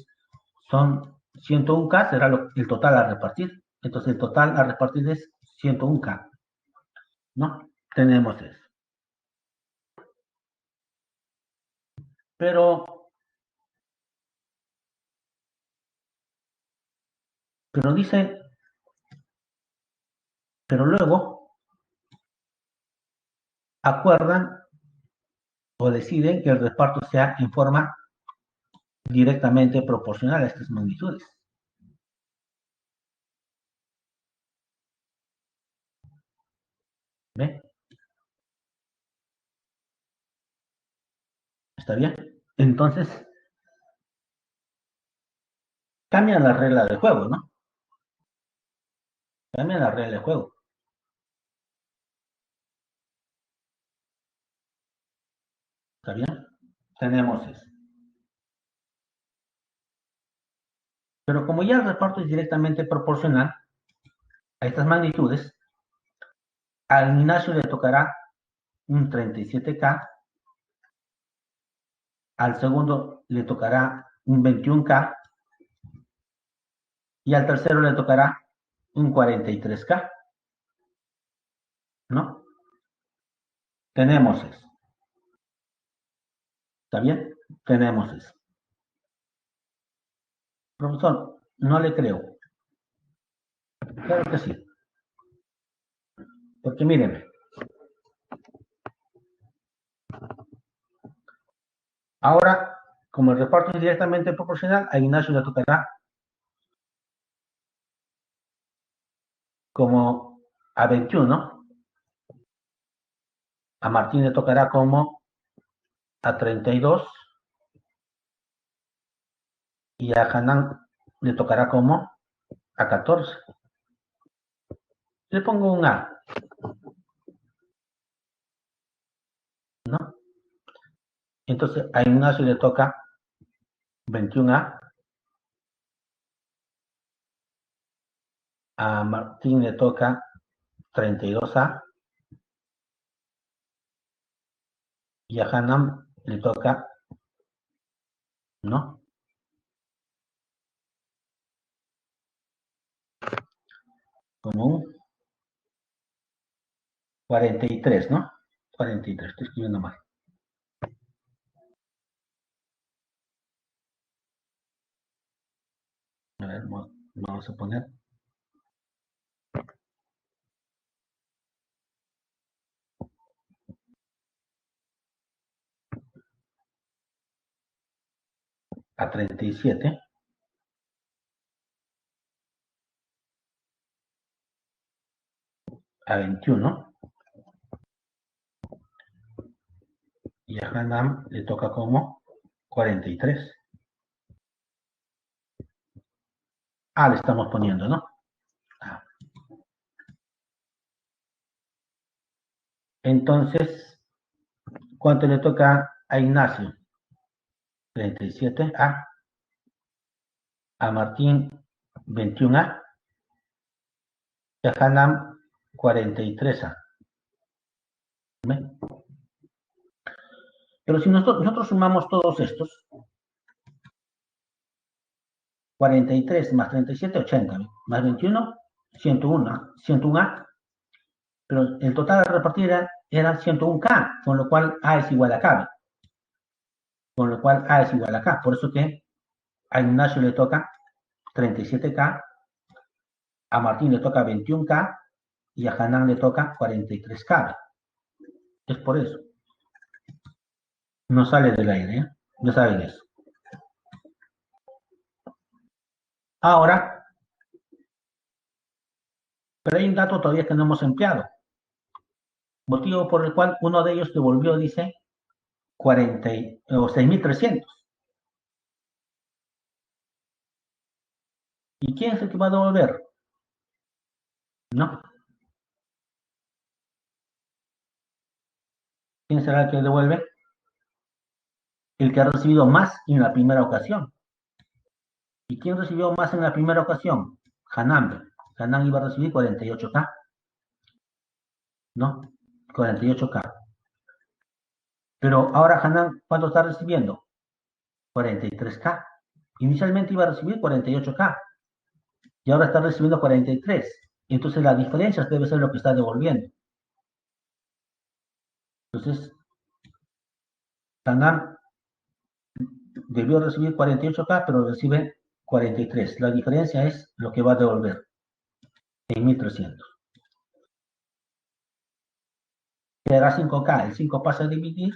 son 101K, será el total a repartir. Entonces el total a repartir es 101K. ¿No? Tenemos eso. Pero, dice, pero luego acuerdan o deciden que el reparto sea en forma directamente proporcional a estas magnitudes. ¿Ve? ¿Está bien? Entonces, cambian las reglas del juego, ¿no? Cambian las reglas del juego. ¿Está bien? Tenemos eso. Pero como ya el reparto es directamente proporcional a estas magnitudes, al Ignacio le tocará un 37K, al segundo le tocará un 21K y al tercero le tocará un 43K, ¿no? Tenemos eso. ¿Está bien? Tenemos eso. Profesor, no le creo. Claro que sí. Porque mírenme, ahora, como el reparto es directamente proporcional, a Ignacio le tocará como a 21, a Martín le tocará como a 32 y a Hanan le tocará como a 14. Le pongo un A, ¿no? Entonces a Ignacio le toca 21A, a Martín le toca 32A y a Hanan le toca, ¿no? Como un 43, ¿no? 43, estoy escribiendo mal. A ver, vamos a poner a 37, a 21 y a Hanan le toca como 43. A le estamos poniendo, ¿no? A. Entonces, ¿cuánto le toca a Ignacio? 37A, a Martín 21A y a Hanan 43A. ¿Ve? Pero si nosotros sumamos todos estos, 43 más 37, 80, más 21, 101, 101A, pero el total a repartir era 101K, con lo cual A es igual a K, con lo cual A es igual a K. Por eso que a Ignacio le toca 37K, a Martín le toca 21K y a Hanan le toca 43K. Es por eso. No sale del aire, ¿eh? Ya saben eso. Ahora, pero hay un dato todavía que no hemos empleado. Motivo por el cual uno de ellos devolvió, dice, 40 o 6.300. ¿Y quién es el que va a devolver? No. ¿Quién será el que devuelve? El que ha recibido más en la primera ocasión. ¿Y quién recibió más en la primera ocasión? Hanan. Hanan iba a recibir 48K. ¿No? 48K. Pero ahora Hanan, ¿cuánto está recibiendo? 43K. Inicialmente iba a recibir 48K y ahora está recibiendo 43. Entonces la diferencia debe ser lo que está devolviendo. Entonces, Hanan debió recibir 48K, pero recibe 43. La diferencia es lo que va a devolver, 6.300. Quedará 5K, el 5 pasa a dividir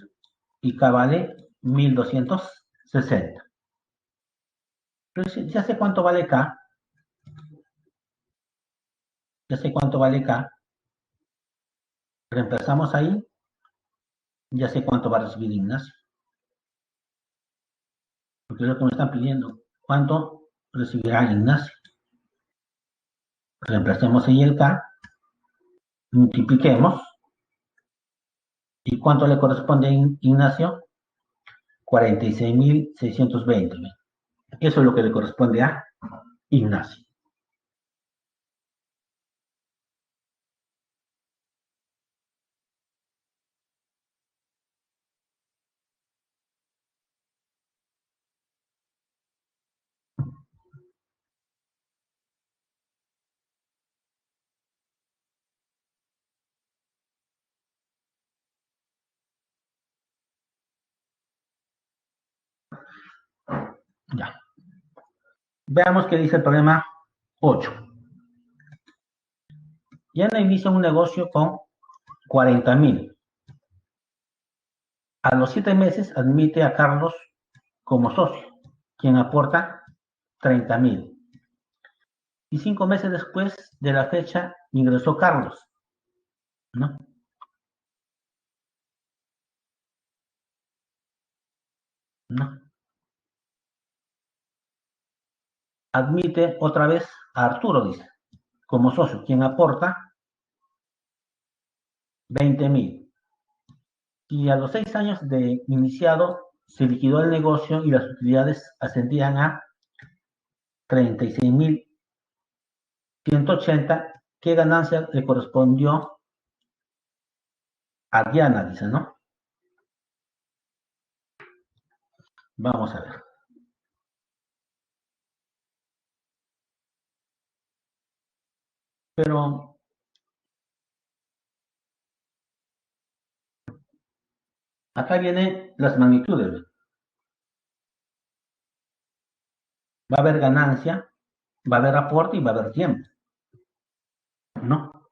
y K vale 1.260. Entonces, ya sé cuánto vale K, ya sé cuánto vale K, reemplazamos ahí, ya sé cuánto va a recibir Ignacio, porque es lo que me están pidiendo, cuánto recibirá Ignacio. Reemplacemos ahí el K, multipliquemos, ¿y cuánto le corresponde a Ignacio? 46.620. Eso es lo que le corresponde a Ignacio. Ya. Veamos qué dice el problema 8. Yana inicia un negocio con 40.000. A los 7 meses admite a Carlos como socio, quien aporta 30.000. Y 5 meses después de la fecha ingresó Carlos, ¿no? ¿No? Admite otra vez a Arturo, dice, como socio, quien aporta 20.000. Y a los 6 años de iniciado se liquidó el negocio y las utilidades ascendían a 36.180. ¿Qué ganancia le correspondió a Diana? Dice, ¿no? Vamos a ver. Pero acá vienen las magnitudes. Va a haber ganancia, va a haber aporte y va a haber tiempo, ¿no?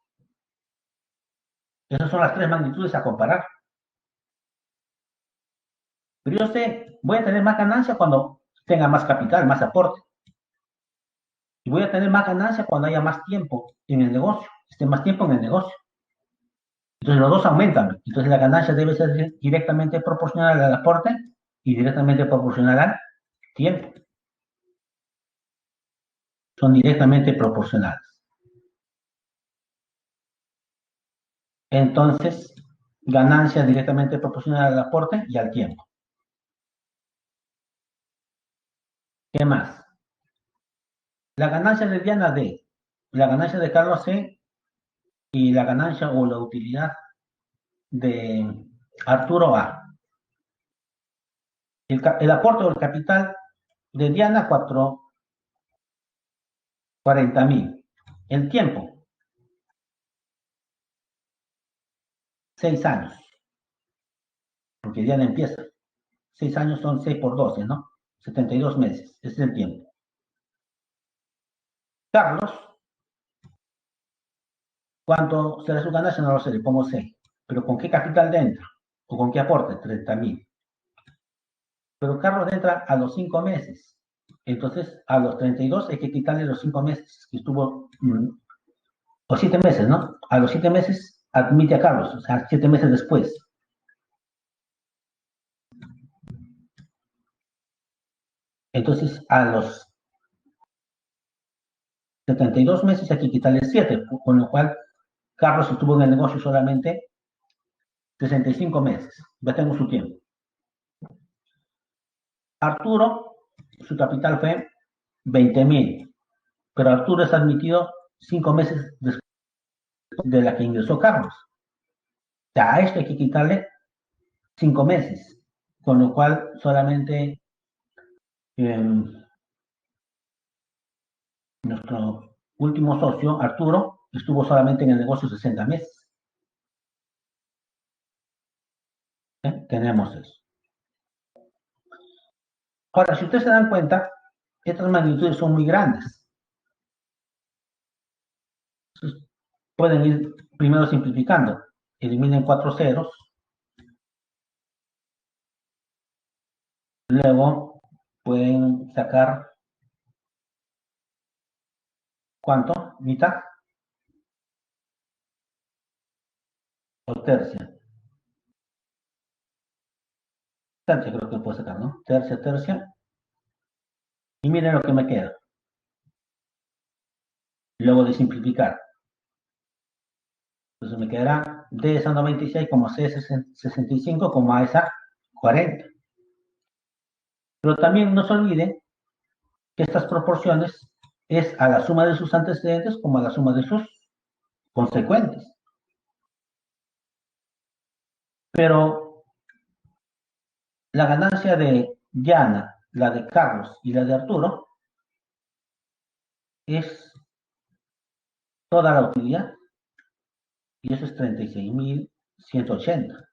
Esas son las tres magnitudes a comparar. Pero yo sé, voy a tener más ganancia cuando tenga más capital, más aporte. Y voy a tener más ganancia cuando haya más tiempo en el negocio, esté más tiempo en el negocio. Entonces los dos aumentan. Entonces la ganancia debe ser directamente proporcional al aporte y directamente proporcional al tiempo. Son directamente proporcionales. Entonces, ganancia directamente proporcional al aporte y al tiempo. ¿Qué más? La ganancia de Diana D, la ganancia de Carlos C y la ganancia o la utilidad de Arturo A. El aporte o el capital de Diana, 40.000. El tiempo, 6 años, porque Diana empieza. 6 años son 6 por 12, ¿no? 72 meses, ese es el tiempo. Carlos, ¿cuánto será su ganancia? No lo sé, le pongo 6. ¿Pero con qué capital entra? ¿O con qué aporte? 30.000. Pero Carlos entra a los 5 meses. Entonces, a los 32 hay que quitarle los 5 meses que estuvo, o 7 meses, ¿no? A los 7 meses admite a Carlos, o sea, 7 meses después. Entonces, a los 72 meses hay que quitarle 7, con lo cual Carlos estuvo en el negocio solamente 65 meses. Ya tengo su tiempo. Arturo, su capital fue 20.000, pero Arturo es admitido 5 meses después de la que ingresó Carlos. Ya a esto hay que quitarle 5 meses, con lo cual solamente nuestro último socio, Arturo, estuvo solamente en el negocio 60 meses. Tenemos eso. Ahora, si ustedes se dan cuenta, estas magnitudes son muy grandes. Entonces, pueden ir primero simplificando. Eliminen 4 ceros. Luego pueden sacar ¿Cuánto? ¿Mitad? ¿O tercia? Tercia creo que puedo sacar, ¿no? Tercia, tercia. Y miren lo que me queda. Luego de simplificar. Entonces me quedará D esa 96 como C 65 como A esa 40. Pero también no se olviden que estas proporciones es a la suma de sus antecedentes como a la suma de sus consecuentes. Pero la ganancia de Diana, la de Carlos y la de Arturo es toda la utilidad y eso es 36.180.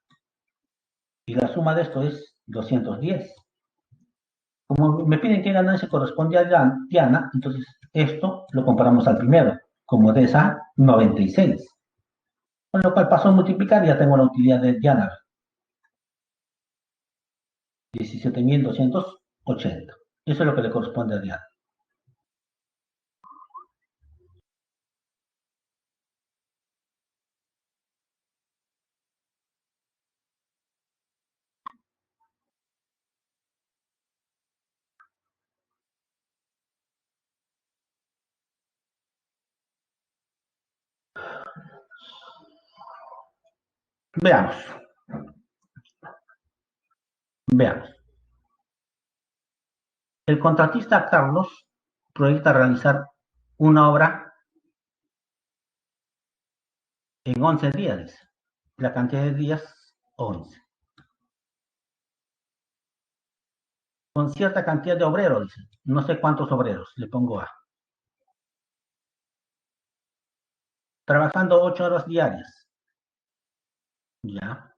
Y la suma de esto es 210. Como me piden qué ganancia corresponde a Diana, entonces esto lo comparamos al primero, como de esa 96. Con lo cual paso a multiplicar y ya tengo la utilidad de Diana, 17.280. Eso es lo que le corresponde a Diana. Veamos, veamos. El contratista Carlos proyecta realizar una obra en 11 días. La cantidad de días, 11. Con cierta cantidad de obreros, dice. No sé cuántos obreros, le pongo A. Trabajando 8 horas diarias. Ya,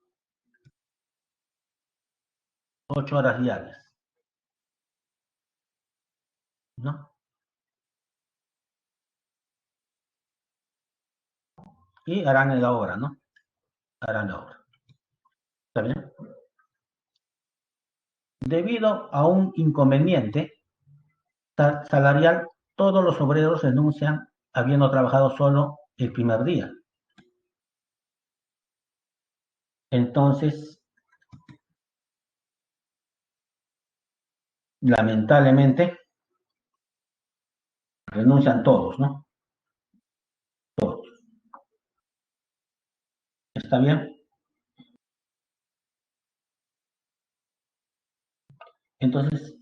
8 horas diarias. ¿No? Y harán la obra, ¿no? Harán la obra. ¿Está bien? Debido a un inconveniente salarial, todos los obreros renuncian habiendo trabajado solo el primer día. Entonces, lamentablemente, renuncian todos, ¿no? Todos. ¿Está bien? Entonces,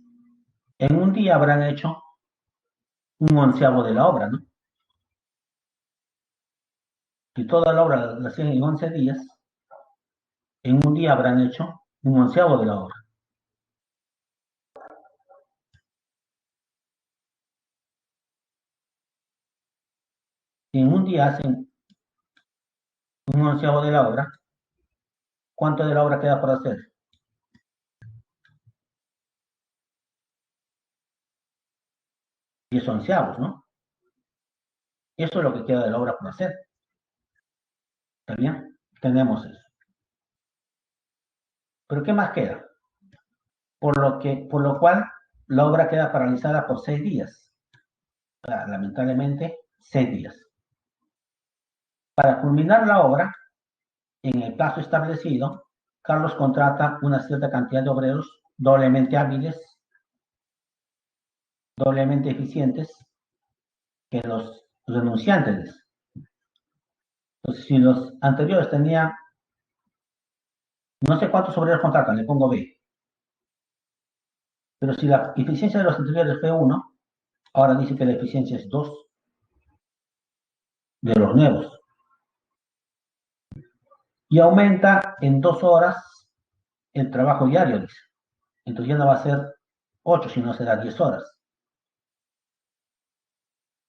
en un día habrán hecho un onceavo de la obra, ¿no? Si toda la obra la hacían en 11 días, en un día habrán hecho un onceavo de la obra. Si en un día hacen un onceavo de la obra, ¿cuánto de la obra queda por hacer? 10 onceavos, ¿no? Eso es lo que queda de la obra por hacer. ¿Está bien? Tenemos eso. ¿Pero qué más queda? Por lo cual, la obra queda paralizada por 6 días. O sea, lamentablemente, 6 días. Para culminar la obra, en el plazo establecido, Carlos contrata una cierta cantidad de obreros doblemente hábiles, doblemente eficientes que los renunciantes. Entonces, si los anteriores tenían, no sé cuántos obreros contratan, le pongo B, pero si la eficiencia de los anteriores fue 1, ahora dice que la eficiencia es 2 de los nuevos. Y aumenta en 2 horas el trabajo diario, dice. Entonces ya no va a ser 8, sino será 10 horas.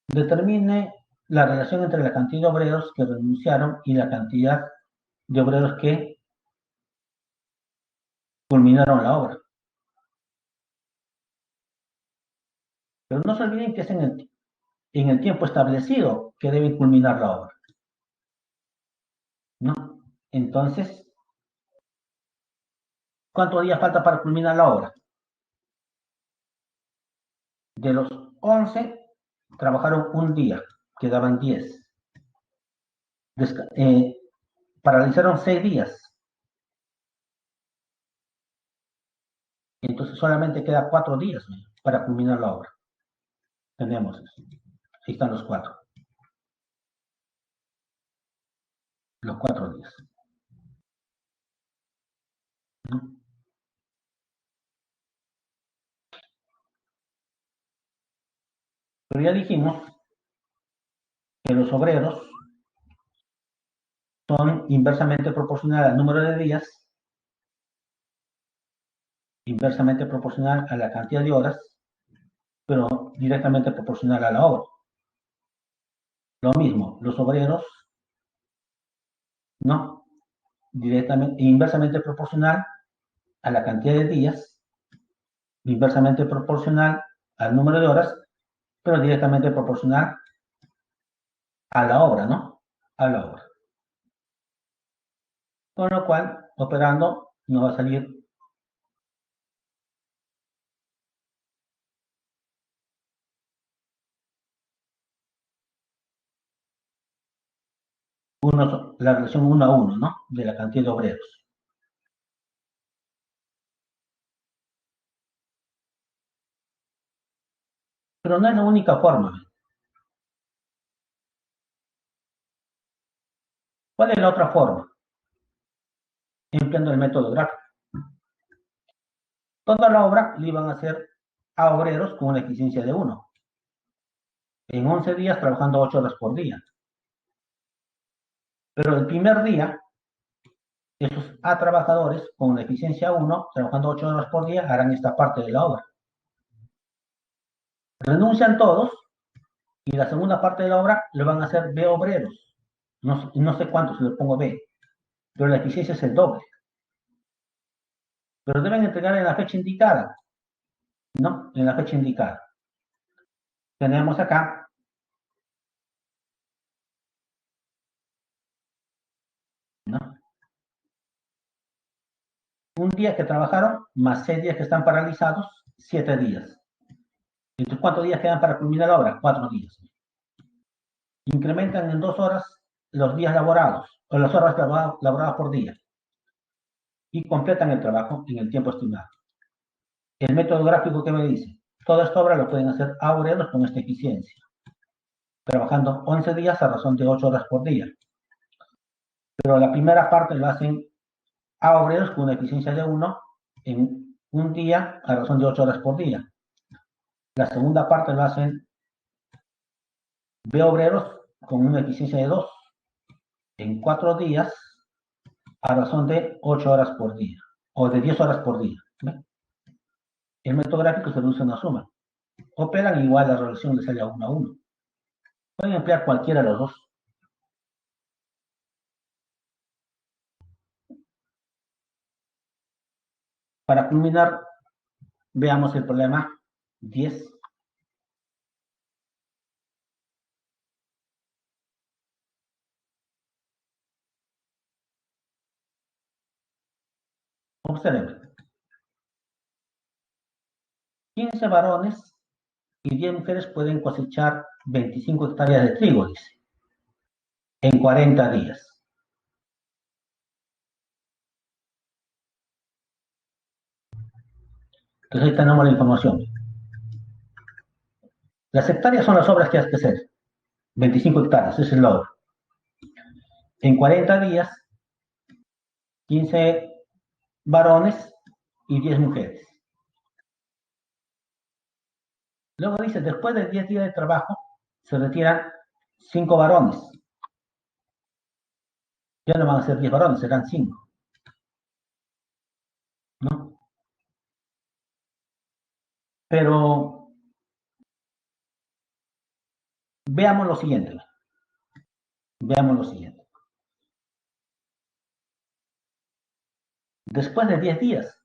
Determine la relación entre la cantidad de obreros que renunciaron y la cantidad de obreros que culminaron la obra. Pero no se olviden que es en el tiempo establecido que deben culminar la obra, ¿no? Entonces, ¿cuántos días falta para culminar la obra? De los 11, trabajaron un día. quedaban 10. Paralizaron 6 días. Entonces solamente queda 4 días, ¿no?, para culminar la obra. Tenemos eso. Ahí están los 4. Los 4 días. ¿No? Pero ya dijimos que los obreros son inversamente proporcional al número de días, inversamente proporcional a la cantidad de horas, pero directamente proporcional a la obra. Lo mismo, los obreros, no, directamente, inversamente proporcional a la cantidad de días, inversamente proporcional al número de horas, pero directamente proporcional a la obra, ¿no? A la obra. Con lo cual, operando, nos va a salir la relación 1 a 1, ¿no?, de la cantidad de obreros. Pero no es la única forma. ¿Cuál es la otra forma? Empleando el método gráfico. Toda la obra le iban a hacer a obreros con una eficiencia de 1. En 11 días trabajando 8 horas por día. Pero el primer día, esos A trabajadores con una eficiencia 1, trabajando 8 horas por día, harán esta parte de la obra. Renuncian todos y la segunda parte de la obra le van a hacer B obreros. No sé cuántos, le pongo B, pero la eficiencia es el doble. Pero deben entregar en la fecha indicada, ¿no? En la fecha indicada. Tenemos acá ¿no? Un día que trabajaron, más 6 días que están paralizados, 7 días. Entonces, ¿cuántos días quedan para culminar la obra? 4 días. Incrementan en 2 horas los días laborados, o las horas laboradas por día, y completan el trabajo en el tiempo estimado. El método gráfico que me dice, toda esta obra lo pueden hacer a obreros con esta eficiencia, trabajando 11 días a razón de 8 horas por día. Pero la primera parte lo hacen a obreros con una eficiencia de 1 en un día a razón de 8 horas por día. La segunda parte lo hacen B obreros con una eficiencia de 2 en 4 días a razón de 8 horas por día, o de 10 horas por día. ¿Ve? El método gráfico se usa una suma. Operan igual, la relación les sale a 1 a 1. Pueden emplear cualquiera de los dos. Para culminar, veamos el problema 10. Observen. 15 varones y 10 mujeres pueden cosechar 25 hectáreas de trigo, dice, en 40 días. Entonces ahí tenemos la información. Las hectáreas son las obras que hay que hacer. 25 hectáreas, esa es la obra. En 40 días, 15 varones y 10 mujeres. Luego dice, después de 10 días de trabajo, se retiran 5 varones. Ya no van a ser 10 varones, serán 5. ¿No? Pero veamos lo siguiente. Veamos lo siguiente. Después de 10 días.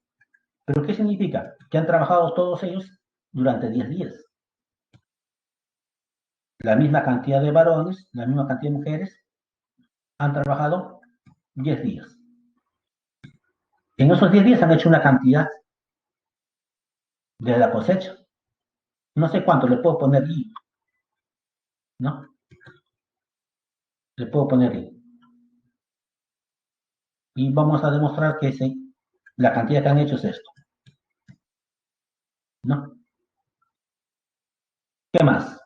¿Pero qué significa? Que han trabajado todos ellos durante 10 días. La misma cantidad de varones, la misma cantidad de mujeres, han trabajado 10 días. En esos 10 días han hecho una cantidad de la cosecha. No sé cuánto, le puedo poner I, ¿no? Le puedo poner I. Y vamos a demostrar que la cantidad que han hecho es esto, ¿no? ¿Qué más?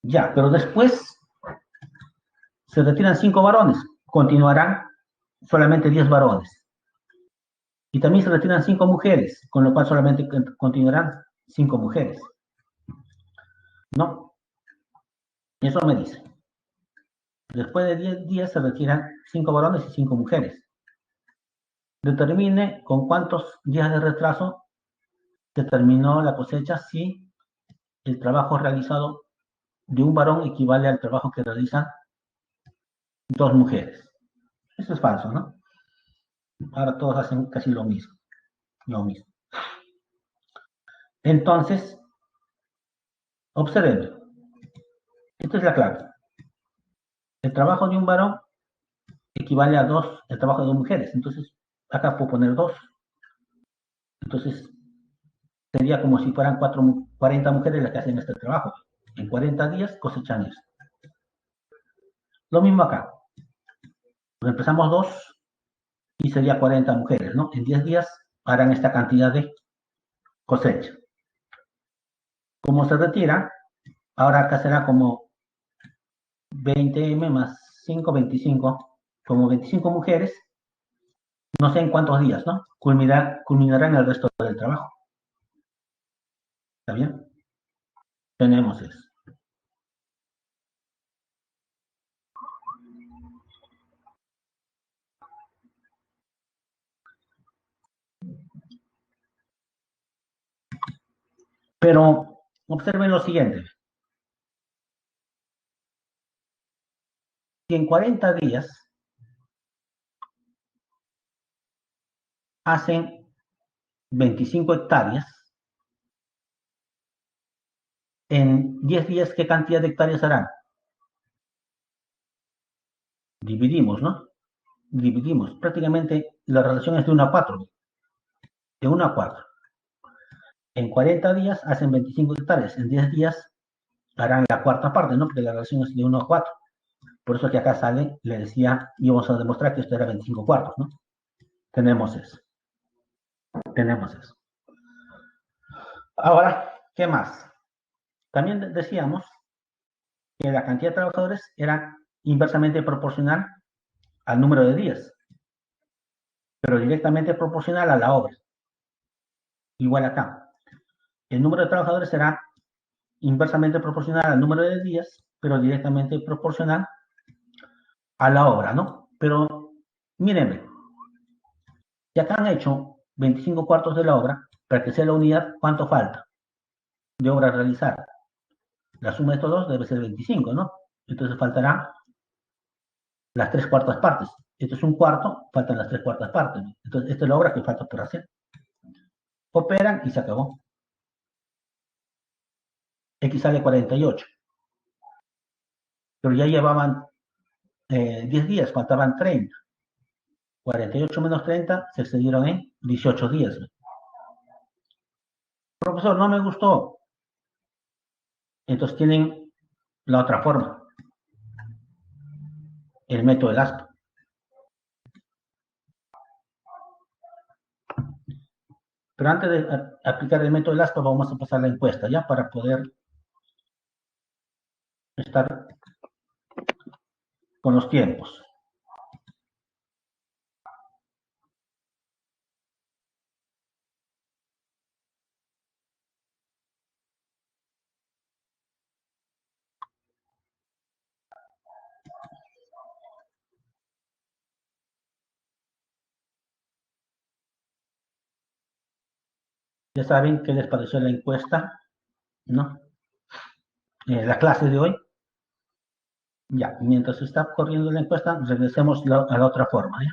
Ya, pero después se retiran 5 varones, continuarán solamente 10 varones. Y también se retiran 5 mujeres, con lo cual solamente continuarán 5 mujeres. ¿No? Eso me dice. Después de 10 días se retiran 5 varones y 5 mujeres. Determine con cuántos días de retraso se terminó la cosecha si el trabajo realizado de un varón equivale al trabajo que realizan 2 mujeres. Eso es falso, ¿no? Ahora todos hacen casi lo mismo. Lo mismo. Entonces, observen. Esta es la clave. El trabajo de un varón equivale a 2 el trabajo de 2 mujeres. Entonces, acá puedo poner 2. Entonces, sería como si fueran 40 mujeres las que hacen este trabajo. En 40 días cosechan eso. Lo mismo acá. Pues empezamos 2 y sería 40 mujeres, ¿no? En 10 días harán esta cantidad de cosecha. Como se retira, ahora acá será como 20M más 5, 25, como 25 mujeres, no sé en cuántos días, ¿no? Culminarán el resto del trabajo. ¿Está bien? Tenemos eso. Pero observen lo siguiente. Si en 40 días hacen 25 hectáreas, en 10 días, ¿qué cantidad de hectáreas harán? Dividimos, ¿no? Dividimos. Prácticamente la relación es de 1 a 4. De 1 a 4. En 40 días hacen 25 hectáreas. En 10 días harán la cuarta parte, ¿no? Porque la relación es de 1 a 4. Por eso que acá sale, le decía, íbamos a demostrar que esto era 25 cuartos, ¿no? Tenemos eso. Tenemos eso. Ahora, ¿qué más? También decíamos que la cantidad de trabajadores era inversamente proporcional al número de días, pero directamente proporcional a la obra. Igual acá. El número de trabajadores será inversamente proporcional al número de días, pero directamente proporcional a la obra, ¿no? Pero mírenme, ya que han hecho 25 cuartos de la obra, para que sea la unidad, ¿cuánto falta de obra realizada? La suma de estos dos debe ser 25, ¿no? Entonces faltará las 3 cuartas partes. Esto es un cuarto, faltan las 3 cuartas partes, ¿no? Entonces, esta es la obra que falta por hacer. Operan y se acabó. X sale 48. Pero ya llevaban 10 días, faltaban 30. 48 menos 30 se excedieron en 18 días. Profesor, no me gustó. Entonces tienen la otra forma, el método del aspa. Pero antes de aplicar el método del aspa, vamos a pasar la encuesta, ¿ya? Para poder estar con los tiempos. Ya saben qué les pareció la encuesta, ¿no? La clase de hoy. Ya, mientras está corriendo la encuesta, regresemos a la otra forma, ¿ya?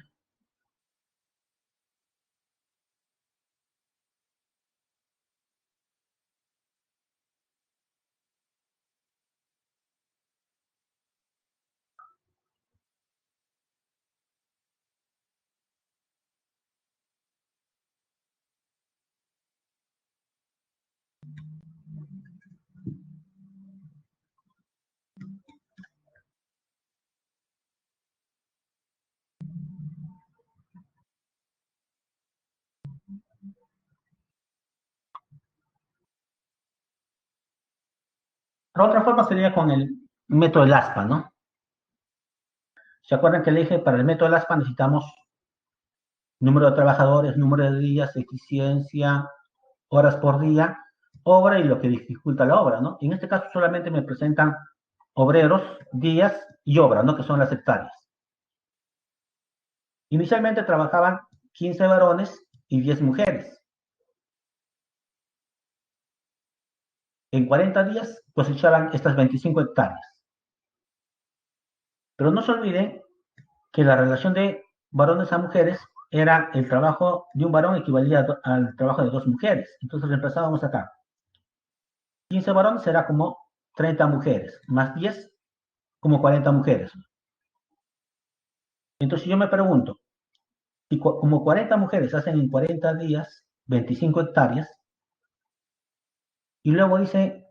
La otra forma sería con el método del ASPA, ¿no? ¿Se acuerdan que le dije para el método del ASPA necesitamos número de trabajadores, número de días, eficiencia, horas por día, obra y lo que dificulta la obra, ¿no? En este caso solamente me presentan obreros, días y obra, ¿no? Que son las hectáreas. Inicialmente trabajaban 15 varones y 10 mujeres. En 40 días cosechaban estas 25 hectáreas. Pero no se olviden que la relación de varones a mujeres era el trabajo de un varón equivalía al trabajo de 2 mujeres. Entonces reemplazábamos acá. 15 varones será como 30 mujeres, más 10 como 40 mujeres. Entonces yo me pregunto, si como 40 mujeres hacen en 40 días 25 hectáreas, y luego dice,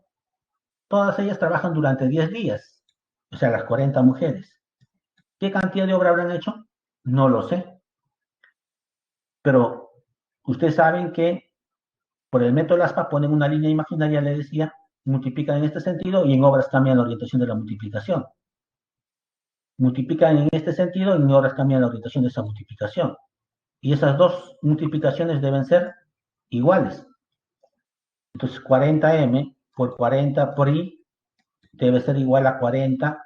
todas ellas trabajan durante 10 días, o sea, las 40 mujeres. ¿Qué cantidad de obra habrán hecho? No lo sé. Pero ustedes saben que por el método LASPA ponen una línea imaginaria, le decía, multiplican en este sentido y en obras cambian la orientación de la multiplicación. Multiplican en este sentido y en obras cambian la orientación de esa multiplicación. Y esas dos multiplicaciones deben ser iguales. Entonces 40m por 40 por i debe ser igual a 40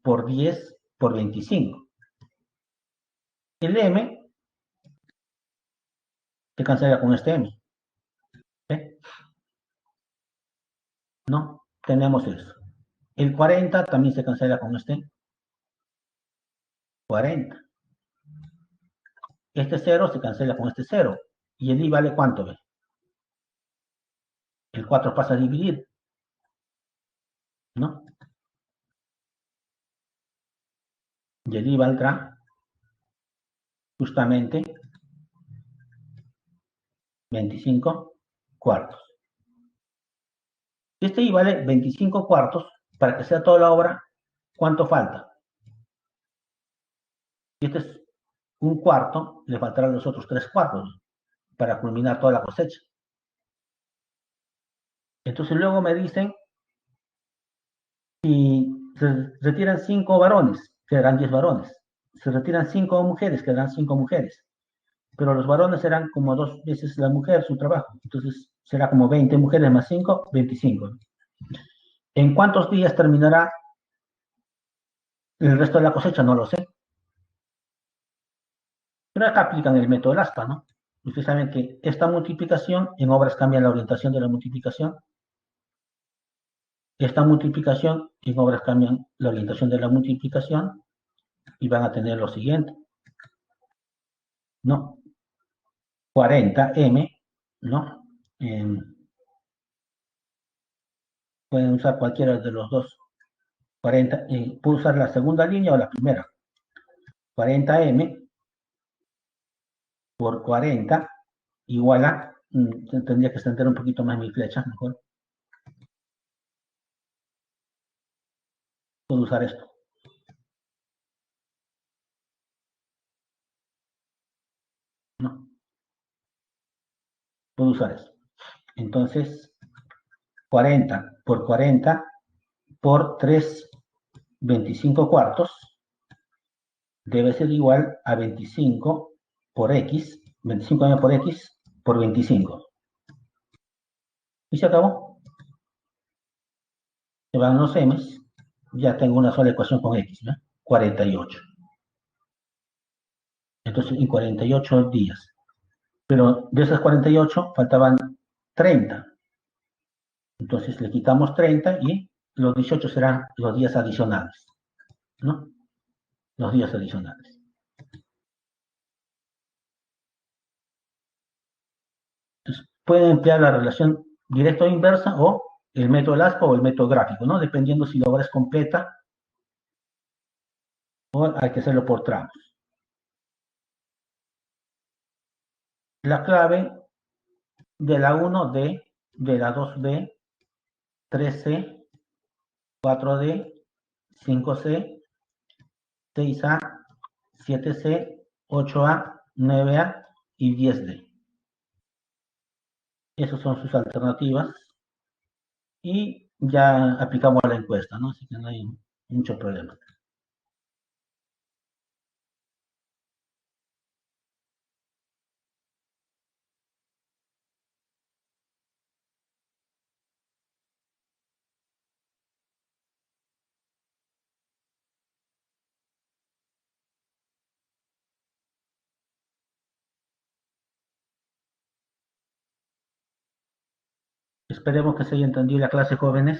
por 10 por 25. El m se cancela con este m. ¿Eh? ¿No? Tenemos eso. El 40 también se cancela con este 40. Este 0 se cancela con este 0. ¿Y el i vale cuánto? ¿Ve? El 4 pasa a dividir, ¿no? Y el i valdrá justamente 25 cuartos. Este i vale 25 cuartos. Para que sea toda la obra, ¿cuánto falta? Si este es un cuarto, le faltarán los otros 3 cuartos para culminar toda la cosecha. Entonces luego me dicen, si se retiran 5 varones, quedarán 10 varones. Se retiran 5 mujeres, quedarán 5 mujeres. Pero los varones serán como 2 veces la mujer su trabajo. Entonces será como 20 mujeres más 5, 25. ¿En cuántos días terminará el resto de la cosecha? No lo sé. Pero acá aplican el método del ASPA, ¿no? Ustedes saben que esta multiplicación en obras cambia la orientación de la multiplicación. Esta multiplicación en obras cambian la orientación de la multiplicación y van a tener lo siguiente, ¿no? 40m, ¿no? Pueden usar cualquiera de los dos. 40, puedo usar la segunda línea o la primera. 40m por 40 igual a, tendría que extender un poquito más mi flecha, mejor. Puedo usar esto. No, puedo usar eso. Entonces, 40 por 40 por 3, 25 cuartos, debe ser igual a 25 por x, 25m por x por 25. Y se acabó. Se van los m's, ya tengo una sola ecuación con x, ¿no? 48. Entonces, en 48 días. Pero de esas 48 faltaban 30. Entonces le quitamos 30 y los 18 serán los días adicionales, ¿no? Los días adicionales. Entonces, pueden emplear la relación directa o inversa o el método LASPA o el método gráfico, ¿no? Dependiendo si la obra es completa o hay que hacerlo por tramos. La clave de la 1D, de la 2D, 3C, 4D, 5C, 6A, 7C, 8A, 9A y 10D. Esas son sus alternativas. Y ya aplicamos la encuesta, ¿no? Así que no hay mucho problema. Esperemos que se haya entendido la clase, jóvenes.